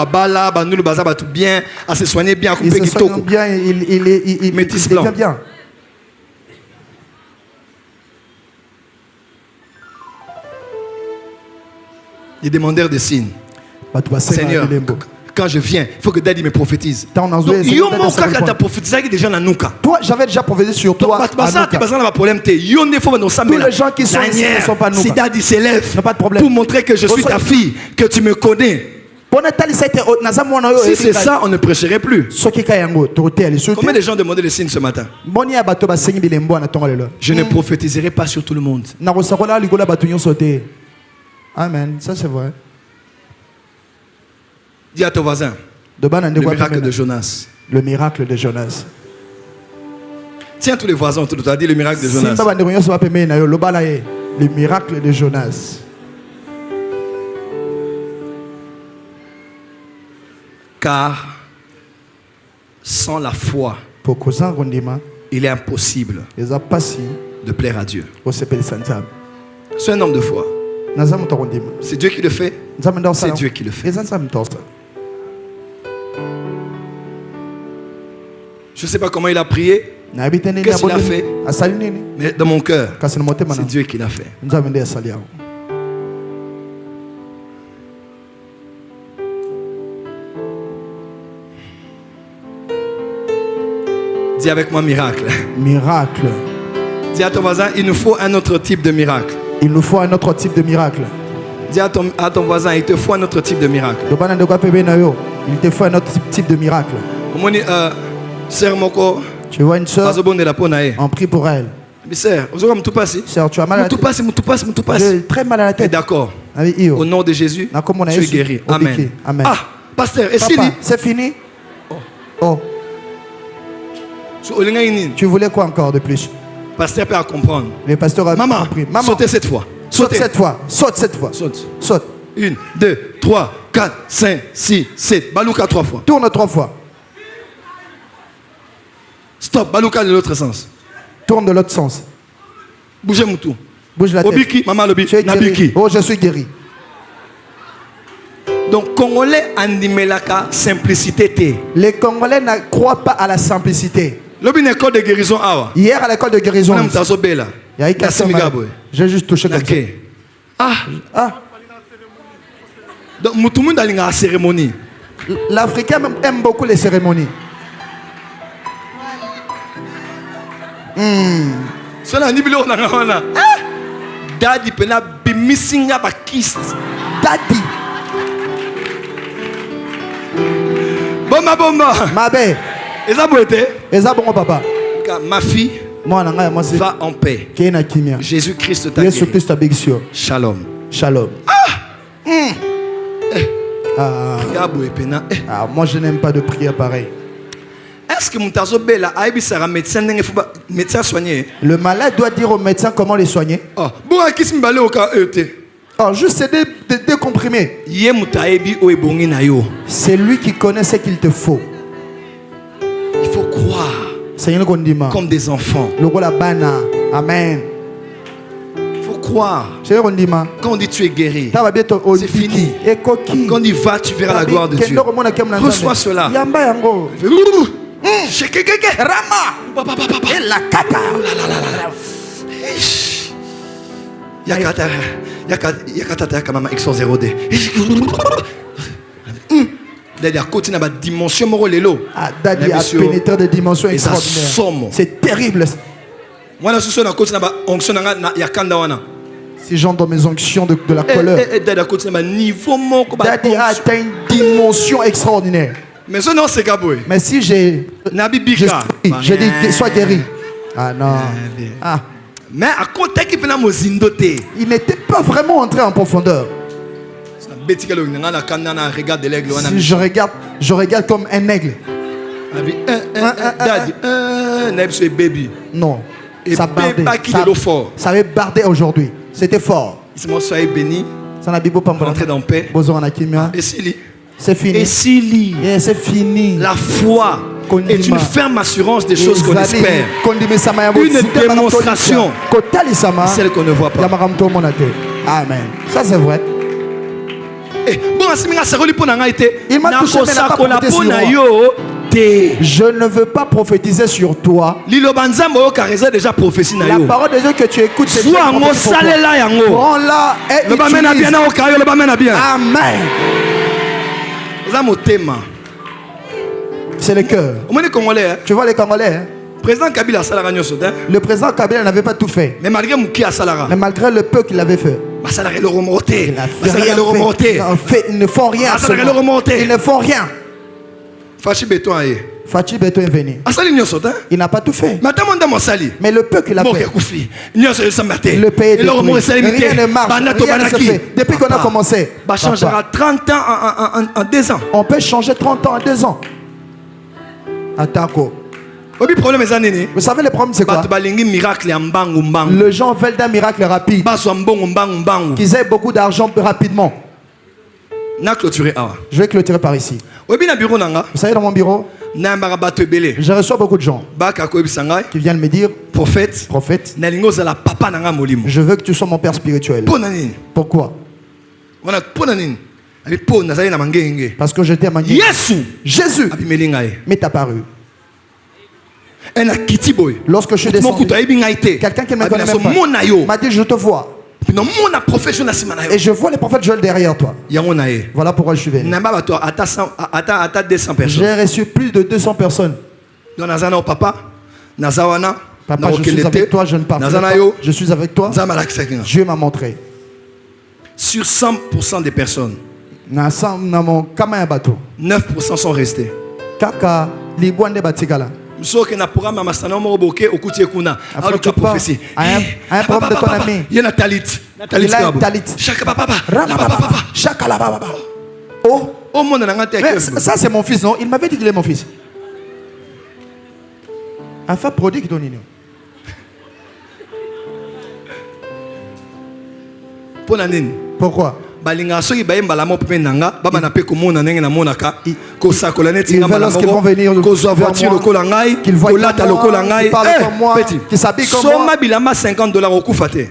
Bien, à se soigner bien, à couper il se soigne bien, il devient bien. Les demandeurs de signes. Seigneur, quand je viens, il faut que Daddy me prophétise. Toi, j'avais déjà prophétisé sur toi. Tous les gens qui sont ici ne sont pas nous. Si Daddy s'élève pour montrer que je suis ta fille, que tu me connais. Si c'est ça, on ne prêcherait plus. Combien de gens demandaient le signe ce matin? Je ne prophétiserai pas sur tout le monde. Amen, ça c'est vrai. Dis à ton voisin, le miracle de Jonas. Le miracle de Jonas. Tiens tous les voisins autour de toi, dis le miracle de Jonas. Le miracle de Jonas. Car sans la foi, il est impossible de plaire à Dieu. C'est un homme de foi. C'est Dieu qui le fait. C'est Dieu qui le fait. Je ne sais pas comment il a prié. Qu'est-ce qu'il a fait? Mais dans mon cœur, c'est Dieu qui l'a fait. Dis avec moi miracle. Miracle. Dis à ton voisin, il nous faut un autre type de miracle. Il nous faut un autre type de miracle. Dis à ton voisin, il te faut un autre type de miracle. Il te faut un autre type de miracle. Tu vois une soeur, on prie pour elle. Sœur, tu as mal à la tête. J'ai très mal à la tête. D'accord. Au nom de Jésus, tu es guéri. Amen. Amen. Ah, pasteur, c'est fini. Oh. Tu voulais quoi encore de plus? pasteur peut comprendre. Le pasteur a maman, compris. Maman, sautez cette fois. Saute cette fois. Saute cette fois. Saute. Saute. 1, 2, 3, 4, 5, 6, 7. Balouka 3 fois. Tourne 3 fois. Stop. Balouka de l'autre sens. Tourne de l'autre sens. Bougez mon tout. Bouge la tête. Obiki, maman Lobi. Nabiki. Oh, je suis guéri. Donc, Congolais andimelaka simplicité. Les Congolais ne croient pas à la simplicité. Lobi une école de guérison awa. Hier à l'école de guérison. J'ai juste touché comme ça. Ah. Donc, tout le monde a une cérémonie. L'Africain aime beaucoup les cérémonies. Cela ni bilo na ngana. Daddy pena bimisinga ba kiss. Daddy. Bomba. Mabe. Eza boete. Eza bongo papa. Ma fille. Va en paix. Jésus-Christ t'a guéri. Shalom. Shalom. Moi je n'aime pas de prière pareille. Est-ce que médecin soigné? Le malade doit dire au médecin comment les soigner. Juste c'est des comprimés. C'est lui qui connaît ce qu'il te faut. Il faut croire comme des enfants. Amen. Il faut croire. Quand on dit tu es guéri, c'est fini. Quand on dit va, tu verras la gloire de Dieu. Reçois cela. Rama. Et la kata. Yakata kamama X0D. Daddy a continué à dimension morolelo. Daddy a pénétré des dimensions extraordinaires. C'est terrible. Si j'entre dans mes onctions de la colère, Daddy a atteint une dimension extraordinaire. Mais si j'ai dit sois guéri. Ah non. Ah. Mais à côté il n'était pas vraiment entré en profondeur. Si je regarde comme un aigle. Non. Ça avait bardé aujourd'hui. C'était fort. Soyez béni. Rentrez dans paix. C'est fini. Et c'est fini. La foi est une ferme assurance des choses qu'on espère. Une démonstration, celle qu'on ne voit pas. Amen. Ça c'est vrai. Il m'a touché, je ne veux pas prophétiser sur toi. La parole de Dieu que tu écoutes, c'est prends-la et utilise. Amen. C'est le cœur. Tu vois les Congolais, hein? Le président Kabila n'avait pas tout fait. Mais malgré le peu qu'il avait fait. Ils ne font rien. Ils ne font rien. Fachi Béton est venu. Il n'a pas tout fait. Mais le peu qu'il a fait. Le pays est détruit. Rien ne marche. Rien ne se fait. Depuis qu'on a commencé. Changera 30 ans en 2 ans. On peut changer 30 ans en 2 ans. Attends. Vous savez le problème c'est quoi? Les gens veulent d'un miracle rapide. Qu'ils aient beaucoup d'argent rapidement. Je vais clôturer par ici. Vous savez dans mon bureau, je reçois beaucoup de gens qui viennent me dire, prophète, je veux que tu sois mon père spirituel. Pourquoi? Parce que j'étais à Mangué. Jésus m'est apparu. Lorsque je suis descendu, quelqu'un qui ne me connaît même pas m'a dit je te vois. Et je vois les prophètes Joël derrière toi. Voilà pourquoi je suis venu. J'ai reçu plus de 200 personnes. Papa, je suis avec toi, je ne parle pas. Je suis avec toi. Dieu m'a montré. Sur 100% des personnes, 9% sont restés. Après tu pars à un problème de ton ami. Il a un talit. Oh, ça c'est mon fils, non? Il m'avait dit qu'il est mon fils. Enfin prodigue ton union. Pourquoi? Ils veulent lorsqu'ils vont venir qu'ils voient qu'ils s'habillent comme moi. $50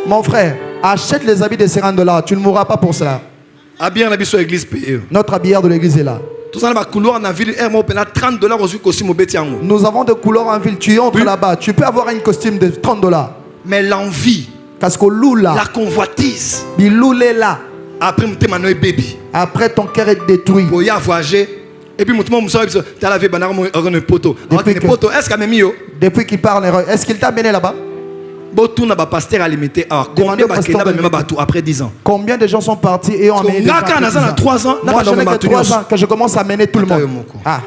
Mon frère, achète les habits de $50. Tu ne mourras pas pour cela. Notre habilleur de l'église est là. Nous avons des couleurs en ville. Tu entres là-bas. Tu peux avoir un costume de $30. Mais l'envie, la convoitise, là. Après ton cœur est détruit. Depuis qu'il parle, est-ce qu'il t'a amené là-bas? Après 10 ans. Combien de gens sont partis et ont amené 3 ans. Moi, je n'ai que 3 ans que je commence à amener tout le monde. Ah.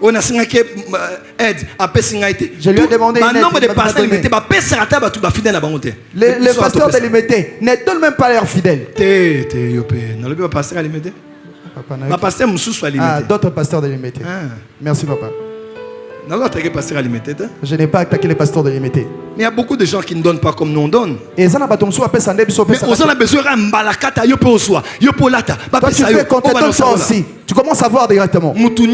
Je lui ai demandé les pasteurs délimité ne donnent même pas leurs fidèles. D'autres pasteurs délimité. Merci papa. Je n'ai pas attaqué les pasteurs délimité. Mais il y a beaucoup de gens qui ne donnent pas comme nous on donne. Mais on a besoin tu fais quand tu donnes toi aussi. Tu commences à voir directement. Tout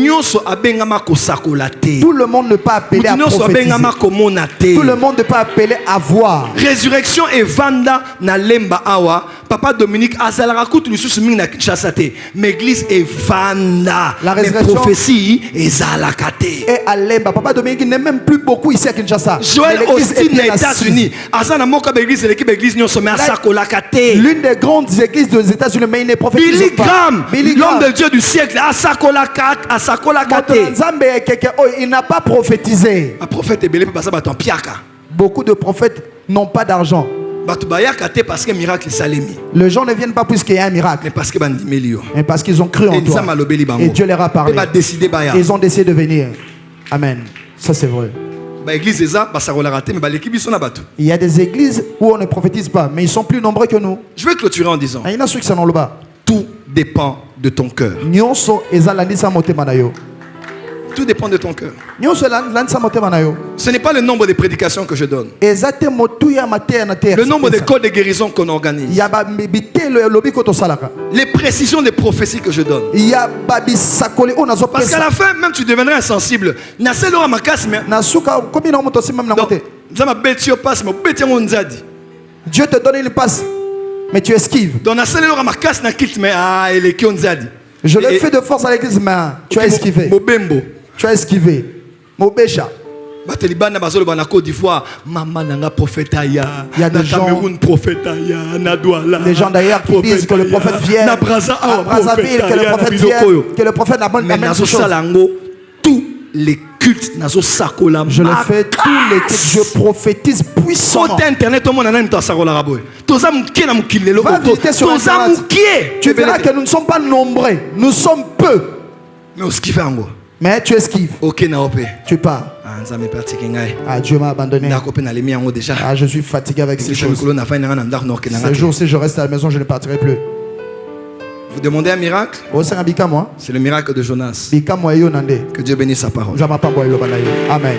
le monde ne peut pas appeler à prophétiser. Tout le monde ne peut pas appeler à voir. Résurrection et vanda na lemba awa. Papa Dominique azalara kutu lisusu mingi na Kinshasa te. Mais église est vanda. La résurrection prophétie est zalakate. Et à lemba. Papa Dominique n'est même plus beaucoup ici à Kinshasa. Joël Austin aux États-Unis. Azana moka l'église et l'équipe église nyo sommet à sakolakate. L'une des grandes églises des États-Unis, mais il n'est prophétise pas. Billy Graham, l'homme de Dieu du siècle, à sakolakate. Il n'a pas prophétisé. Un prophète est belé pour passer ton piaka. Beaucoup de prophètes n'ont pas d'argent. Les gens ne viennent pas puisqu'il y a un miracle, mais parce qu'ils ont cru en toi. Et Dieu leur a parlé. Ils ont décidé de venir. Amen. Ça c'est vrai. Il y a des églises où on ne prophétise pas, mais ils sont plus nombreux que nous. Je vais clôturer en disant, tout dépend de ton cœur. Tout dépend de ton cœur. Ce n'est pas le nombre de prédications que je donne. Le nombre de codes de guérison qu'on organise. Les précisions des prophéties que je donne. Parce qu'à la fin, même tu deviendrais insensible. Dieu te donne une passe, mais tu esquives. Je l'ai fait de force à l'église, mais tu as esquivé. Tu as esquivé. Mobécha. Il y a des gens d'ailleurs qui disent que le prophète vient à Brazzaville, que le prophète vient, que le prophète amène quelque chose. Tous les cultes, je le fais tous les cultes, je prophétise puissamment. Va visiter sur Internet. Tu verras que nous ne sommes pas nombreux, nous sommes peu. Mais tu esquives. Tu pars. Ah, Dieu m'a abandonné. Ah, je suis fatigué avec ces choses. Ce jour-ci, je reste à la maison, je ne partirai plus. Vous demandez un miracle? C'est le miracle de Jonas. Que Dieu bénisse sa parole. Amen.